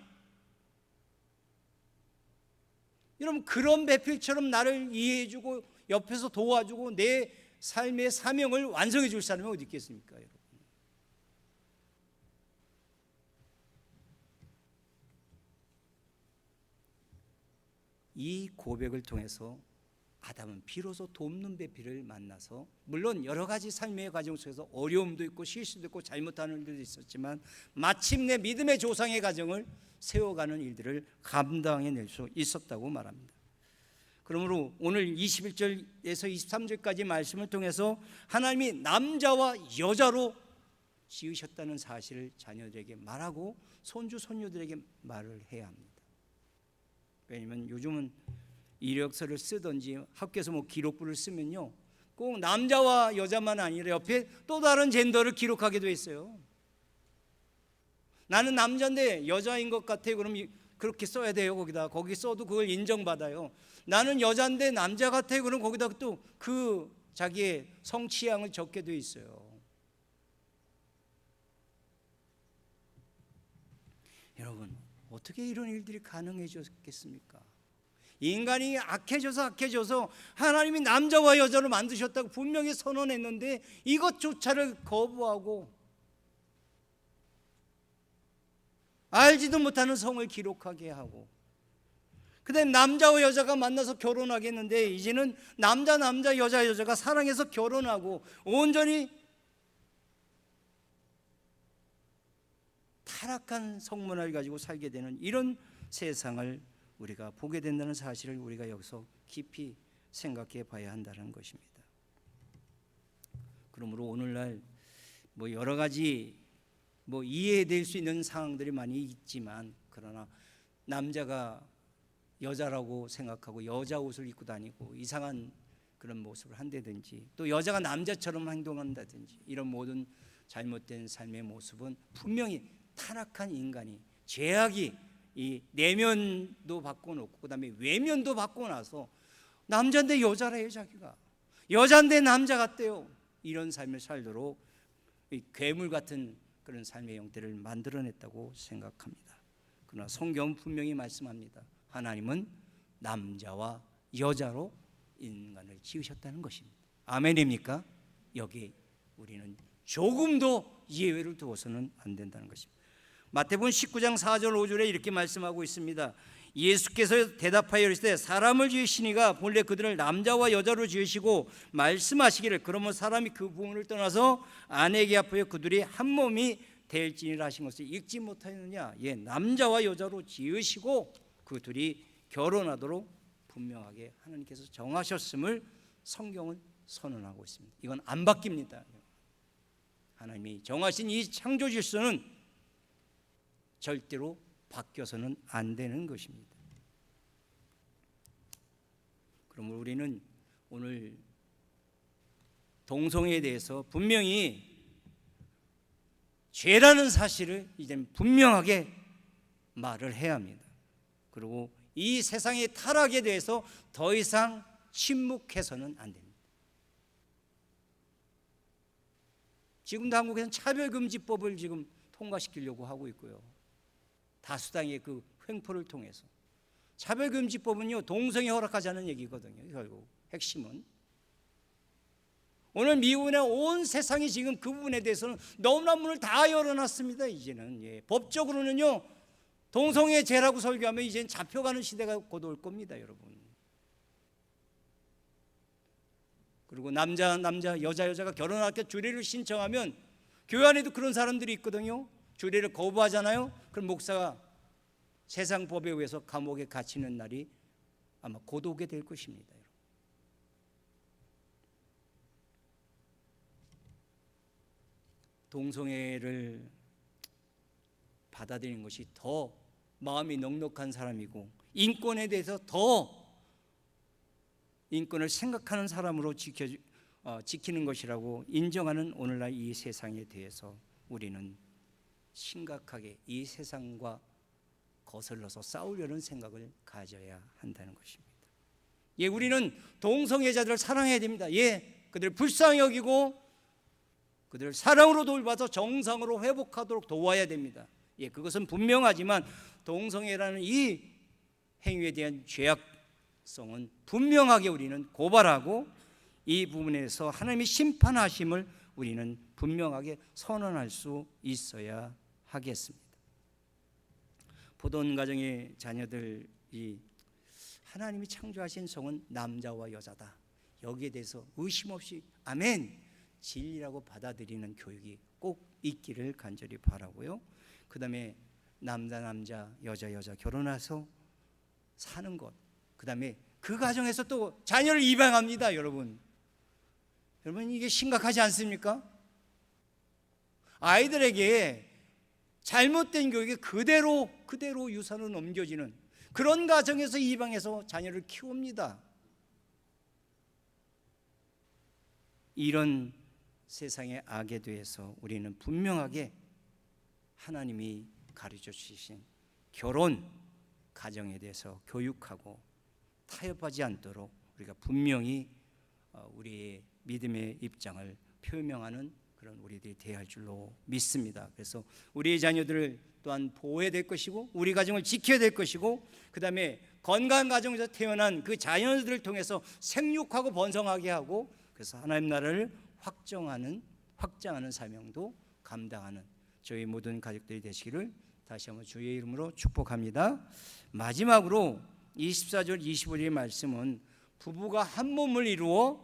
여러분, 그런 배필처럼 나를 이해해주고 옆에서 도와주고 내 삶의 사명을 완성해 줄 사람이 어디 있겠습니까, 여러분? 이 고백을 통해서 아담은 비로소 돕는 배필을 만나서, 물론 여러 가지 삶의 과정 속에서 어려움도 있고 실수도 있고 잘못하는 일도 있었지만 마침내 믿음의 조상의 가정을 세워가는 일들을 감당해낼 수 있었다고 말합니다. 그러므로 오늘 21절에서 23절까지 말씀을 통해서 하나님이 남자와 여자로 지으셨다는 사실을 자녀들에게 말하고 손주 손녀들에게 말을 해야 합니다. 왜냐하면 요즘은 이력서를 쓰든지 학교에서 뭐 기록부를 쓰면요, 꼭 남자와 여자만 아니라 옆에 또 다른 젠더를 기록하게 돼 있어요. 나는 남자인데 여자인 것 같아요. 그럼 그렇게 써야 돼요. 거기 써도 그걸 인정받아요. 나는 여자인데 남자 같아요. 그럼 거기다 또 그 자기의 성취향을 적게 돼 있어요. 여러분, 어떻게 이런 일들이 가능해졌겠습니까? 인간이 악해져서 하나님이 남자와 여자로 만드셨다고 분명히 선언했는데 이것조차를 거부하고 알지도 못하는 성을 기록하게 하고, 그다음에 남자와 여자가 만나서 결혼하겠는데 이제는 남자 여자가 사랑해서 결혼하고 온전히 타락한 성문화를 가지고 살게 되는 이런 세상을 우리가 보게 된다는 사실을 우리가 여기서 깊이 생각해 봐야 한다는 것입니다. 그러므로 오늘날 여러 가지 이해될 수 있는 상황들이 많이 있지만, 그러나 남자가 여자라고 생각하고 여자 옷을 입고 다니고 이상한 그런 모습을 한다든지, 또 여자가 남자처럼 행동한다든지, 이런 모든 잘못된 삶의 모습은 분명히 타락한 인간이, 죄악이 이 내면도 바꿔놓고 그다음에 외면도 바꿔 나서 남자인데 여자래요, 자기가 여자인데 남자 같대요, 이런 삶을 살도록 이 괴물 같은 그런 삶의 형태를 만들어냈다고 생각합니다. 그러나 성경은 분명히 말씀합니다. 하나님은 남자와 여자로 인간을 지으셨다는 것입니다. 아멘입니까? 여기 우리는 조금도 예외를 두어서는 안 된다는 것입니다. 마태복음 19장 4절 5절에 이렇게 말씀하고 있습니다. 예수께서 대답하여 이르시되 사람을 지으시니가 본래 그들을 남자와 여자로 지으시고 말씀하시기를 그러면 사람이 그 부모를 떠나서 아내에게 합하여 그들이 한 몸이 될지니라 하신 것을 읽지 못하였느냐. 예, 남자와 여자로 지으시고 그 둘이 결혼하도록 분명하게 하나님께서 정하셨음을 성경은 선언하고 있습니다. 이건 안 바뀝니다. 하나님이 정하신 이 창조 질서는 절대로 바뀌어서는 안 되는 것입니다. 그러므로 우리는 오늘 동성애에 대해서 분명히 죄라는 사실을 이제 분명하게 말을 해야 합니다. 그리고 이 세상의 타락에 대해서 더 이상 침묵해서는 안 됩니다. 지금도 한국에서는 차별금지법을 지금 통과시키려고 하고 있고요. 다수당의 그 횡포를 통해서. 차별금지법은요, 동성애 허락하자는 얘기거든요. 결국 핵심은 오늘 미국이나 온 세상이 지금 그 부분에 대해서는 너무나 문을 다 열어놨습니다. 이제는 법적으로는요, 동성애 죄라고 설교하면 이제는 잡혀가는 시대가 곧 올 겁니다, 여러분. 그리고 남자 여자가 결혼할 때 주례를 신청하면 교회 안에도 그런 사람들이 있거든요. 주례를 거부하잖아요. 그럼 목사가 세상 법에 의해서 감옥에 갇히는 날이 아마 곧 오게 될 것입니다. 동성애를 받아들이는 것이 더 마음이 넉넉한 사람이고 인권에 대해서 더 인권을 생각하는 사람으로 지키는 것이라고 인정하는 오늘날 이 세상에 대해서 우리는 심각하게 이 세상과 거슬러서 싸우려는 생각을 가져야 한다는 것입니다. 우리는 동성애자들을 사랑해야 됩니다. 그들을 불쌍히 여기고 그들을 사랑으로 돌봐서 정상으로 회복하도록 도와야 됩니다. 그것은 분명하지만 동성애라는 이 행위에 대한 죄악성은 분명하게 우리는 고발하고 이 부분에서 하나님의 심판하심을 우리는 분명하게 선언할 수 있어야 하겠습니다. 보돈 가정의 자녀들이 하나님이 창조하신 성은 남자와 여자다, 여기에 대해서 의심 없이 아멘, 진리라고 받아들이는 교육이 꼭 있기를 간절히 바라고요. 그 다음에 남자 여자 결혼해서 사는 것, 그 다음에 그 가정에서 또 자녀를 입양합니다. 여러분 이게 심각하지 않습니까? 아이들에게 잘못된 교육이 그대로 유산으로 넘겨지는 그런 가정에서 입양해서 자녀를 키웁니다. 이런 세상의 악에 대해서 우리는 분명하게 하나님이 가르쳐 주신 결혼, 가정에 대해서 교육하고 타협하지 않도록 우리가 분명히 우리의 믿음의 입장을 표명하는 그런 우리들이 되어야 할 줄로 믿습니다. 그래서 우리의 자녀들을 또 또한 보호해야 될 것이고 우리 가정을 지켜야 될 것이고 그다음에 건강한 가정에서 태어난 그 자녀들을 통해서 생육하고 번성하게 하고 그래서 하나님 나라를 확장하는 사명도 감당하는 저희 모든 가족들이 되시기를 다시 한번 주의 이름으로 축복합니다. 마지막으로 24절 25절의 말씀은 부부가 한 몸을 이루어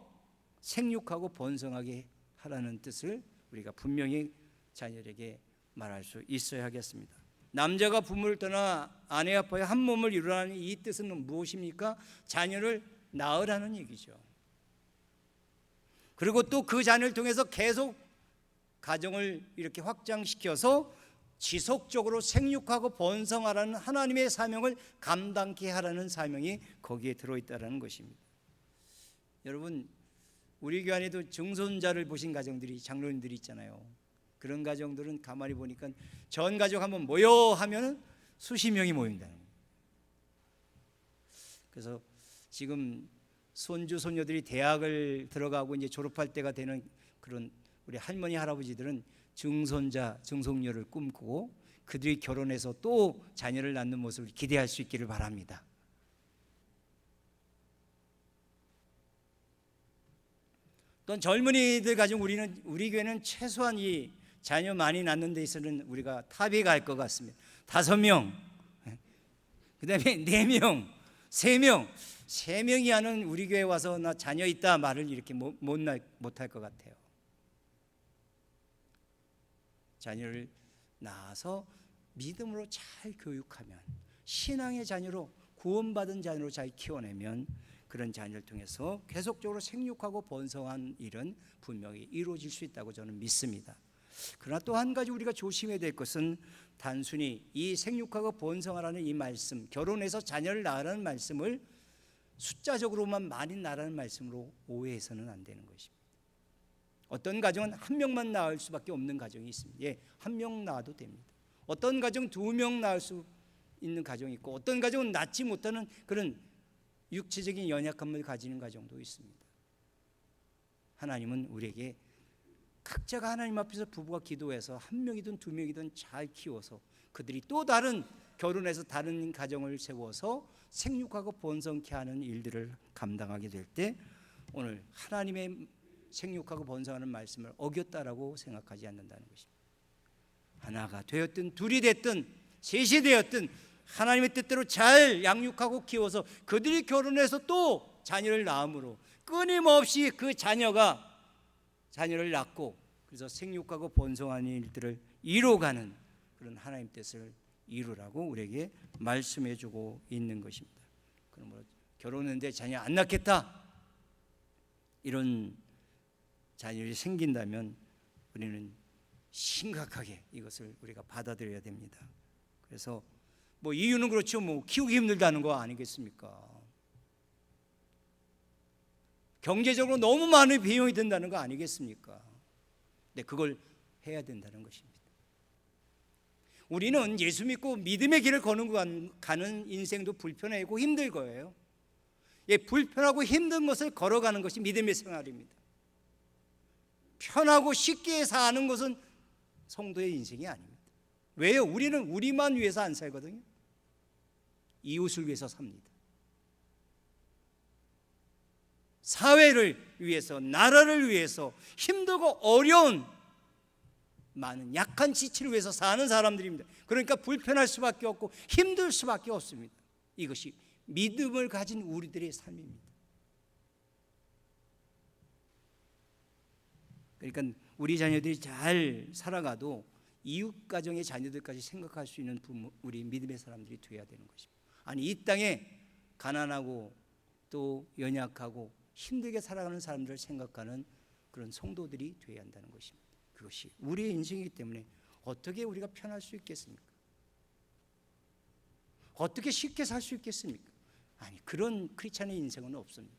생육하고 번성하게 하라는 뜻을 우리가 분명히 자녀에게 말할 수 있어야 하겠습니다. 남자가 부모를 떠나 아내 앞에 한 몸을 이루라는 이 뜻은 무엇입니까? 자녀를 낳으라는 얘기죠. 그리고 또 그 자녀를 통해서 계속 가정을 이렇게 확장시켜서 지속적으로 생육하고 번성하라는 하나님의 사명을 감당케 하라는 사명이 거기에 들어있다는 것입니다. 여러분, 우리 교회에도 증손자를 보신 가정들이 장로님들이 있잖아요. 그런 가정들은 가만히 보니까 전 가족 한번 모여 하면 수십 명이 모인다는 거예요. 그래서 지금 손주 손녀들이 대학을 들어가고 이제 졸업할 때가 되는 그런 우리 할머니 할아버지들은 증손자 증손녀를 꿈꾸고 그들이 결혼해서 또 자녀를 낳는 모습을 기대할 수 있기를 바랍니다. 또 젊은이들 가지고 우리 교회는 최소한 이 자녀 많이 낳는 데 있어서는 우리가 탑에 갈 것 같습니다. 5명, 그다음에 4명, 3명, 3명이 하는 우리 교회 와서 나 자녀 있다 말을 이렇게 못할 것 같아요. 자녀를 낳아서 믿음으로 잘 교육하면 신앙의 자녀로 구원받은 자녀로 잘 키워내면 그런 자녀를 통해서 계속적으로 생육하고 번성한 일은 분명히 이루어질 수 있다고 저는 믿습니다. 그러나 또 한 가지 우리가 조심해야 될 것은 단순히 이 생육하고 번성하라는 이 말씀, 결혼해서 자녀를 낳으라는 말씀을 숫자적으로만 많이 낳으라는 말씀으로 오해해서는 안 되는 것입니다. 어떤 가정은 한 명만 낳을 수밖에 없는 가정이 있습니다. 예, 한 명 낳아도 됩니다. 어떤 가정 2명 낳을 수 있는 가정이 있고 어떤 가정은 낳지 못하는 그런 육체적인 연약함을 가지는 가정도 있습니다. 하나님은 우리에게 각자가 하나님 앞에서 부부가 기도해서 1명이든 2명이든 잘 키워서 그들이 또 다른 결혼해서 다른 가정을 세워서 생육하고 번성케 하는 일들을 감당하게 될 때 오늘 하나님의 생육하고 번성하는 말씀을 어겼다라고 생각하지 않는다는 것입니다. 하나가 되었든 둘이 됐든 셋이 되었든 하나님의 뜻대로 잘 양육하고 키워서 그들이 결혼해서 또 자녀를 낳음으로 끊임없이 그 자녀를 낳고 그래서 생육하고 번성하는 일들을 이루어가는 그런 하나님 뜻을 이루라고 우리에게 말씀해 주고 있는 것입니다. 그러므로 결혼했는데 자녀 안 낳겠다 이런 자녀이 생긴다면 우리는 심각하게 이것을 우리가 받아들여야 됩니다. 그래서 뭐 이유는 그렇죠. 뭐 키우기 힘들다는 거 아니겠습니까? 경제적으로 너무 많은 비용이 든다는 거 아니겠습니까? 근데 그걸 해야 된다는 것입니다. 우리는 예수 믿고 믿음의 길을 가는 인생도 불편하고 힘들 거예요. 예, 불편하고 힘든 것을 걸어가는 것이 믿음의 생활입니다. 편하고 쉽게 사는 것은 성도의 인생이 아닙니다. 왜요? 우리는 우리만 위해서 안 살거든요. 이웃을 위해서 삽니다. 사회를 위해서, 나라를 위해서, 힘들고 어려운 많은 약한 지체를 위해서 사는 사람들입니다. 그러니까 불편할 수밖에 없고 힘들 수밖에 없습니다. 이것이 믿음을 가진 우리들의 삶입니다. 그러니까 우리 자녀들이 잘 살아가도 이웃 가정의 자녀들까지 생각할 수 있는 부모, 우리 믿음의 사람들이 되어야 되는 것입니다. 아니 이 땅에 가난하고 또 연약하고 힘들게 살아가는 사람들을 생각하는 그런 성도들이 되어야 한다는 것입니다. 그것이 우리의 인생이기 때문에 어떻게 우리가 편할 수 있겠습니까? 어떻게 쉽게 살 수 있겠습니까? 아니 그런 크리스찬의 인생은 없습니다.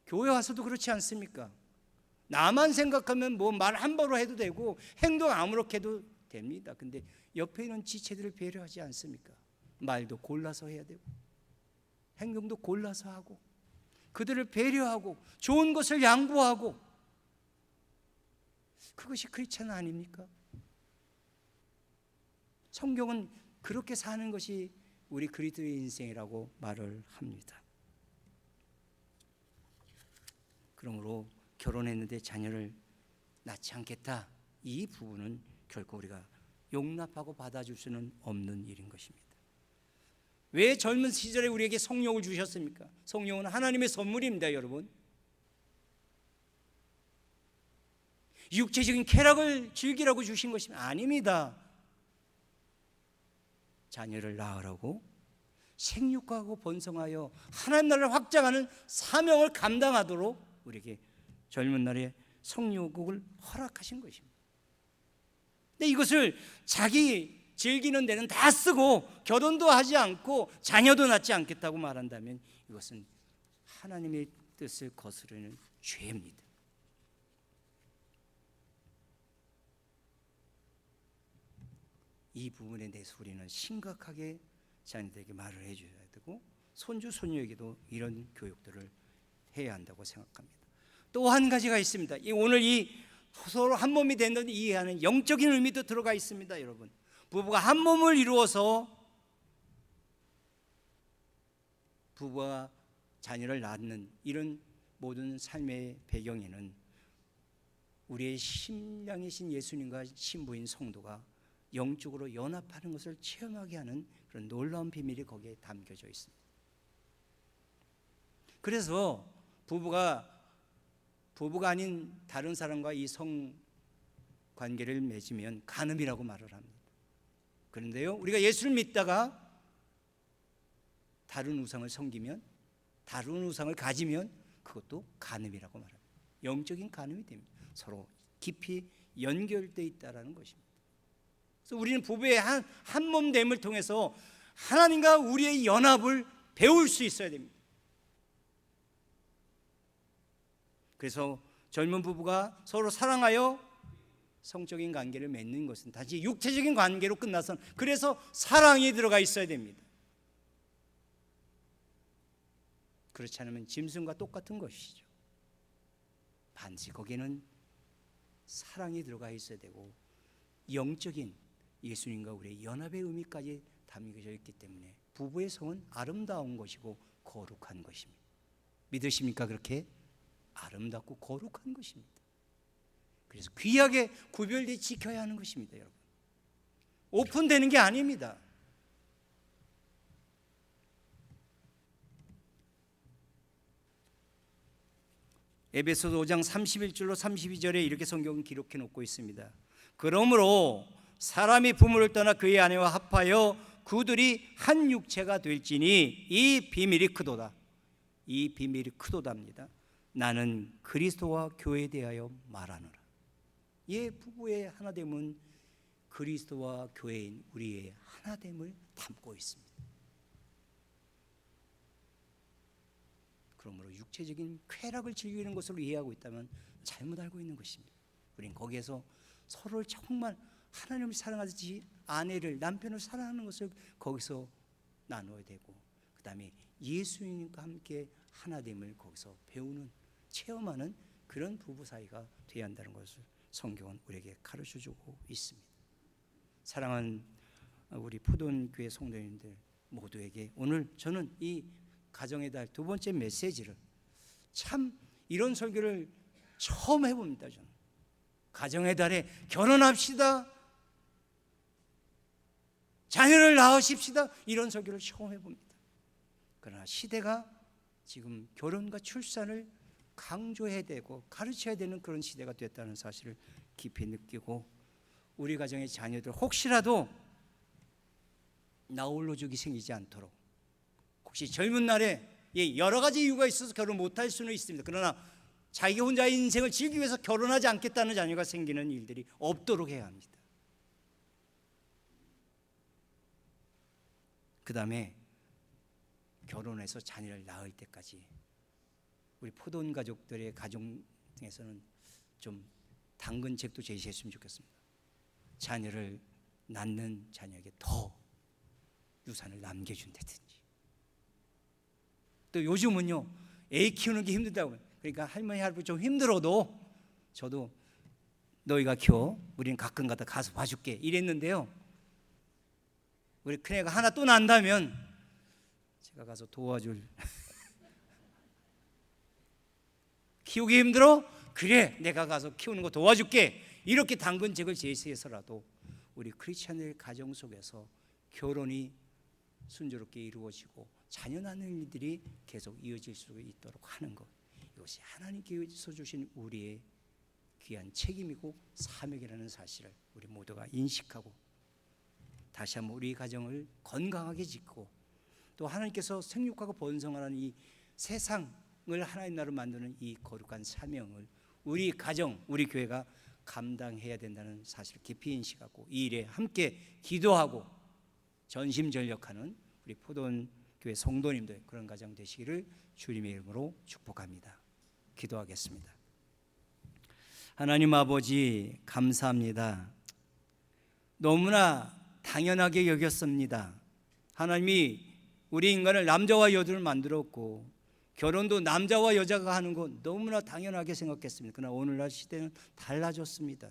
교회 와서도 그렇지 않습니까? 나만 생각하면 뭐 말 함부로 해도 되고 행동 아무렇게 해도 됩니다. 근데 옆에 있는 지체들을 배려하지 않습니까? 말도 골라서 해야 되고 행동도 골라서 하고 그들을 배려하고 좋은 것을 양보하고 그것이 크리스찬 아닙니까? 성경은 그렇게 사는 것이 우리 그리스도의 인생이라고 말을 합니다. 그러므로 결혼했는데 자녀를 낳지 않겠다, 이 부분은 결코 우리가 용납하고 받아줄 수는 없는 일인 것입니다. 왜 젊은 시절에 우리에게 성령을 주셨습니까? 성령은 하나님의 선물입니다, 여러분. 육체적인 쾌락을 즐기라고 주신 것이 아닙니다. 자녀를 낳으라고 생육하고 번성하여 하나님 나라를 확장하는 사명을 감당하도록 우리에게 젊은 날에 성육을 허락하신 것입니다. 근데 이것을 자기 즐기는 데는 다 쓰고 결혼도 하지 않고 자녀도 낳지 않겠다고 말한다면 이것은 하나님의 뜻을 거스르는 죄입니다. 이 부분에 대해서 우리는 심각하게 자녀들에게 말을 해줘야 되고 손주 손녀에게도 이런 교육들을 해야 한다고 생각합니다. 또 한 가지가 있습니다. 오늘 이 서로 한 몸이 된다는 이해하는 영적인 의미도 들어가 있습니다. 여러분, 부부가 한 몸을 이루어서 부부가 자녀를 낳는 이런 모든 삶의 배경에는 우리의 신랑이신 예수님과 신부인 성도가 영적으로 연합하는 것을 체험하게 하는 그런 놀라운 비밀이 거기에 담겨져 있습니다. 그래서 부부가 아닌 다른 사람과 이 성관계를 맺으면 간음이라고 말을 합니다. 그런데요, 우리가 예수를 믿다가 다른 우상을 섬기면, 다른 우상을 가지면 그것도 간음이라고 말합니다. 영적인 간음이 됩니다. 서로 깊이 연결되어 있다는 것입니다. 그래서 우리는 부부의 한 몸됨을 통해서 하나님과 우리의 연합을 배울 수 있어야 됩니다. 그래서 젊은 부부가 서로 사랑하여 성적인 관계를 맺는 것은 단지 육체적인 관계로 끝나서, 그래서 사랑이 들어가 있어야 됩니다. 그렇지 않으면 짐승과 똑같은 것이죠. 반드시 거기에는 사랑이 들어가 있어야 되고 영적인 예수님과 우리의 연합의 의미까지 담겨져 있기 때문에 부부의 성은 아름다운 것이고 거룩한 것입니다. 믿으십니까? 그렇게 아름답고 거룩한 것입니다. 그래서 귀하게 구별되어 지켜야 하는 것입니다, 여러분. 오픈되는 게 아닙니다. 에베소서 5장 31절로 32절에 이렇게 성경은 기록해 놓고 있습니다. 그러므로 사람이 부모를 떠나 그의 아내와 합하여 그들이 한 육체가 될지니 이 비밀이 크도다. 이 비밀이 크도답니다. 나는 그리스도와 교회에 대하여 말하노라. 예, 부부의 하나됨은 그리스도와 교회인 우리의 하나됨을 담고 있습니다. 그러므로 육체적인 쾌락을 즐기는 것으로 이해하고 있다면 잘못 알고 있는 것입니다. 우리는 거기에서 서로를 정말 하나님을 사랑하듯이 아내를, 남편을 사랑하는 것을 거기서 나눠야 되고, 그 다음에 예수님과 함께 하나됨을 거기서 배우는, 체험하는 그런 부부 사이가 되어야 한다는 것을 성경은 우리에게 가르쳐주고 있습니다. 사랑하는 우리 포도원교회 성도님들 모두에게 오늘 저는 이 가정의 달 두 번째 메시지를, 참 이런 설교를 처음 해봅니다. 저는 가정의 달에 결혼합시다, 자녀를 낳으십시다, 이런 설교를 처음 해봅니다. 그러나 시대가 지금 결혼과 출산을 강조해야 되고 가르쳐야 되는 그런 시대가 됐다는 사실을 깊이 느끼고, 우리 가정의 자녀들 혹시라도 나홀로족이 생기지 않도록, 혹시 젊은 날에 여러 가지 이유가 있어서 결혼 못할 수는 있습니다. 그러나 자기 혼자의 인생을 즐기기 위해서 결혼하지 않겠다는 자녀가 생기는 일들이 없도록 해야 합니다. 그 다음에 결혼해서 자녀를 낳을 때까지 우리 포도원 가족들의 가정에서는 좀 당근책도 제시했으면 좋겠습니다. 자녀를 낳는 자녀에게 더 유산을 남겨준다든지, 또 요즘은요 애 키우는 게 힘들다고, 그러니까 할머니 할아버지 좀 힘들어도 저도 너희가 키워, 우리는 가끔가다 가서 봐줄게 이랬는데요, 우리 큰애가 하나 또 난다면 제가 가서 도와줄. 키우기 힘들어? 그래, 내가 가서 키우는 거 도와줄게. 이렇게 당근책을 제시해서라도 우리 크리스천의 가정 속에서 결혼이 순조롭게 이루어지고 자녀 낳는 일들이 계속 이어질 수 있도록 하는 것, 이것이 하나님께서 주신 우리의 귀한 책임이고 사명이라는 사실을 우리 모두가 인식하고 다시 한번 우리 가정을 건강하게 짓고 또 하나님께서 생육하고 번성하는 이 세상을 하나님 나라로 만드는 이 거룩한 사명을 우리 가정, 우리 교회가 감당해야 된다는 사실을 깊이 인식하고 이 일에 함께 기도하고 전심전력하는 우리 포도원 교회 성도님들 그런 가정 되시기를 주님의 이름으로 축복합니다. 기도하겠습니다. 하나님 아버지 감사합니다. 너무나 당연하게 여겼습니다. 하나님이 우리 인간을 남자와 여자를 만들었고 결혼도 남자와 여자가 하는 거 너무나 당연하게 생각했습니다. 그러나 오늘날 시대는 달라졌습니다.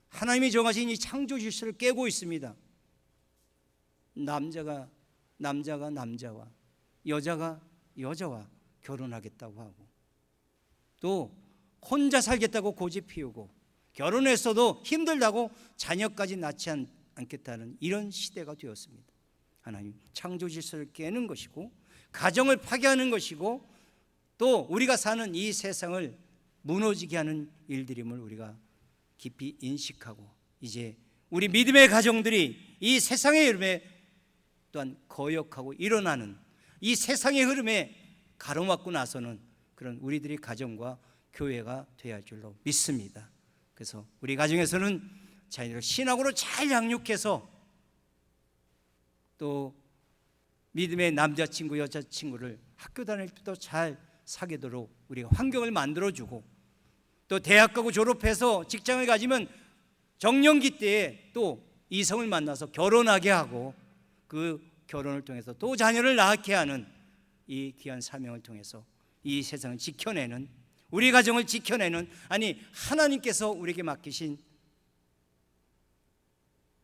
하나님이 정하신 이 창조 질서를 깨고 있습니다. 남자가 남자와 여자가 여자와 결혼하겠다고 하고 또 혼자 살겠다고 고집 피우고 결혼했어도 힘들다고 자녀까지 낳지 않겠다는 이런 시대가 되었습니다. 하나님 창조 질서를 깨는 것이고 가정을 파괴하는 것이고 또 우리가 사는 이 세상을 무너지게 하는 일들임을 우리가 깊이 인식하고 이제 우리 믿음의 가정들이 이 세상의 흐름에 또한 거역하고 일어나는 이 세상의 흐름에 가로막고 나서는 그런 우리들의 가정과 교회가 되어야 할 줄로 믿습니다. 그래서 우리 가정에서는 자녀를 신학으로 잘 양육해서 또 믿음의 남자친구 여자친구를 학교 다닐 때도 잘 사귀도록 우리가 환경을 만들어주고 또 대학 가고 졸업해서 직장을 가지면 정년기 때에 또 이성을 만나서 결혼하게 하고 그 결혼을 통해서 또 자녀를 낳게 하는 이 귀한 사명을 통해서 이 세상을 지켜내는 우리 가정을 지켜내는 아니 하나님께서 우리에게 맡기신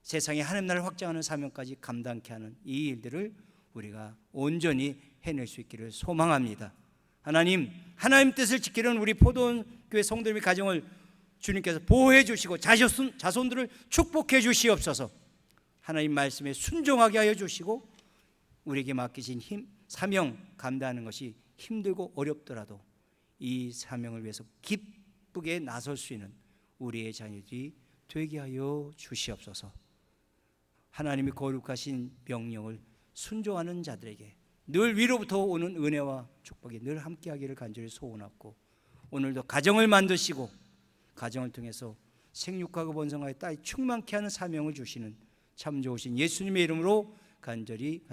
세상에 하나님 나라를 확장하는 사명까지 감당케 하는 이 일들을 우리가 온전히 해낼 수 있기를 소망합니다. 하나님 뜻을 지키는 우리 포도원 교회 성도님의 가정을 주님께서 보호해 주시고 자손들을 축복해 주시옵소서. 하나님 말씀에 순종하게 하여 주시고 우리에게 맡기신 사명 감당하는 것이 힘들고 어렵더라도 이 사명을 위해서 기쁘게 나설 수 있는 우리의 자녀들이 되게 하여 주시옵소서. 하나님이 거룩하신 명령을 순종하는 자들에게 늘 위로부터 오는 은혜와 축복이 늘 함께하기를 간절히 소원하고 오늘도 가정을 만드시고 가정을 통해서 생육하고 번성하여 딸이 충만케 하는 사명을 주시는 참 좋으신 예수님의 이름으로 간절히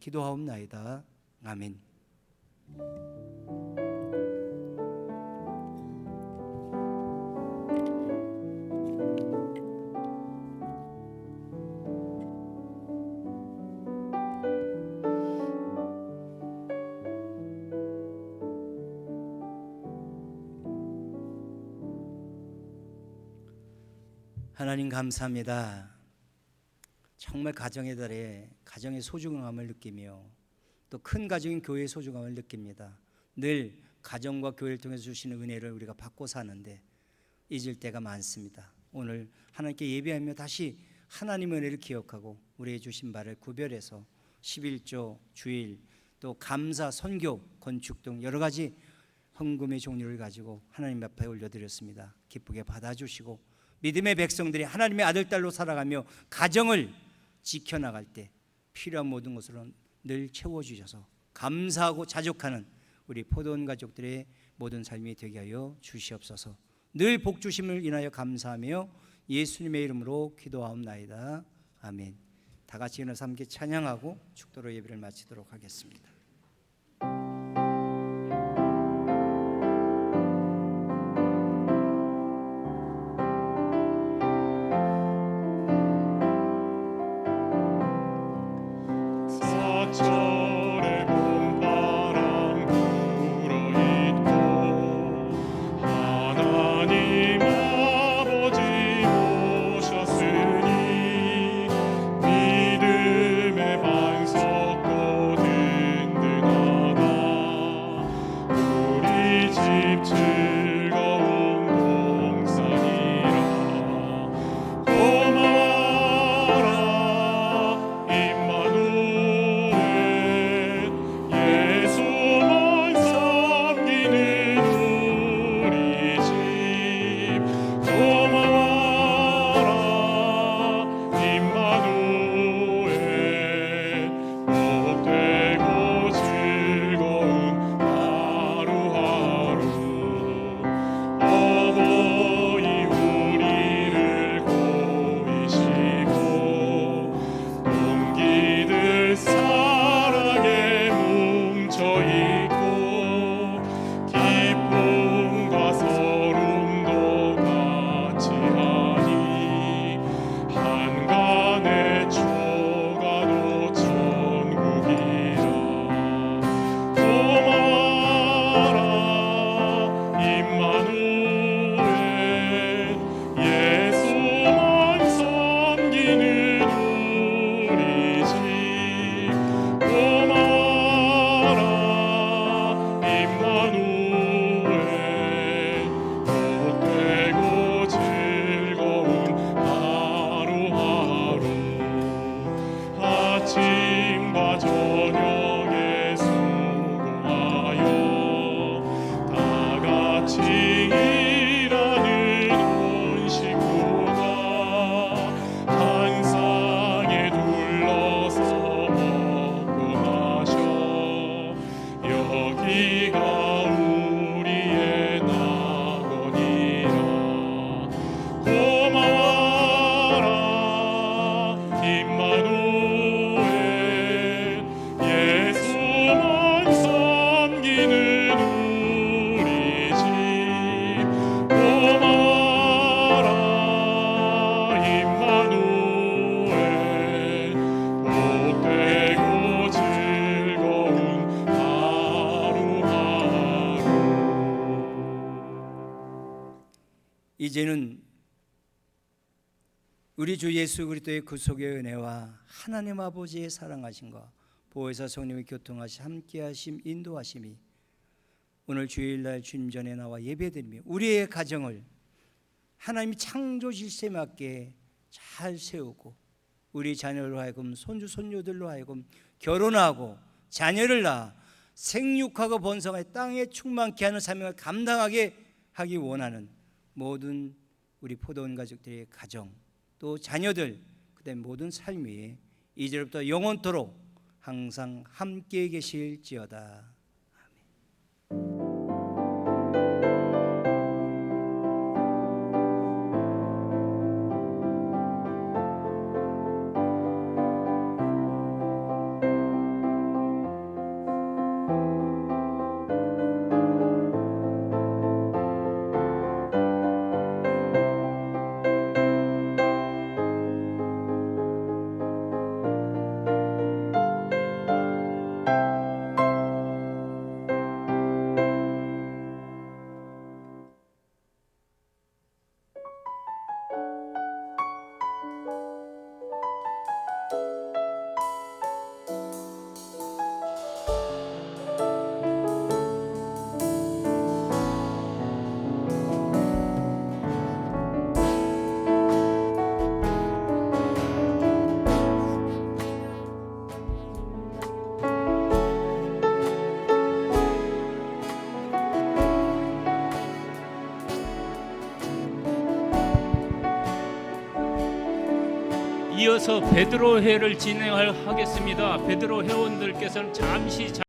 기도하옵나이다. 아멘. 하나님 감사합니다. 정말 가정의 달에 가정의 소중함을 느끼며 또 큰 가정인 교회의 소중함을 느낍니다. 늘 가정과 교회를 통해서 주시는 은혜를 우리가 받고 사는데 잊을 때가 많습니다. 오늘 하나님께 예배하며 다시 하나님의 은혜를 기억하고 우리의 주신 바를 구별해서 11조, 주일, 또 감사, 선교, 건축 등 여러 가지 헌금의 종류를 가지고 하나님 앞에 올려드렸습니다. 기쁘게 받아주시고 믿음의 백성들이 하나님의 아들, 딸로 살아가며 가정을 지켜나갈 때 필요한 모든 것으로 늘 채워주셔서 감사하고 자족하는 우리 포도원 가족들의 모든 삶이 되게 하여 주시옵소서. 늘 복주심을 인하여 감사하며 예수님의 이름으로 기도하옵나이다. 아멘. 다 같이 일어나서 함께 찬양하고 축도로 예배를 마치도록 하겠습니다. 사철의 봄바람 불어있고 하나님 아버지 오셨으니 믿음 임마누엘 예수만 섬기는 우리 집 고마워라 임마누엘 복되고 즐거운 하루하루. 이제는 우리 주 예수 그리스도의 구속의 은혜와 하나님 아버지의 사랑하심과 보혜사 성령의 교통하심 함께하심 인도하심이 오늘 주일날 주님 전에 나와 예배드리며 우리의 가정을 하나님이 창조 질서에 맞게 잘 세우고 우리 자녀로 하여금 손주 손녀들로 하여금 결혼하고 자녀를 낳아 생육하고 번성하여 땅에 충만케 하는 사명을 감당하게 하기 원하는 모든 우리 포도원 가족들의 가정 또 자녀들 그다음에 모든 삶이 이제부터 영원토록 항상 함께 계실지어다. 이어서 베드로 회를 진행하겠습니다. 베드로 회원들께서는 잠시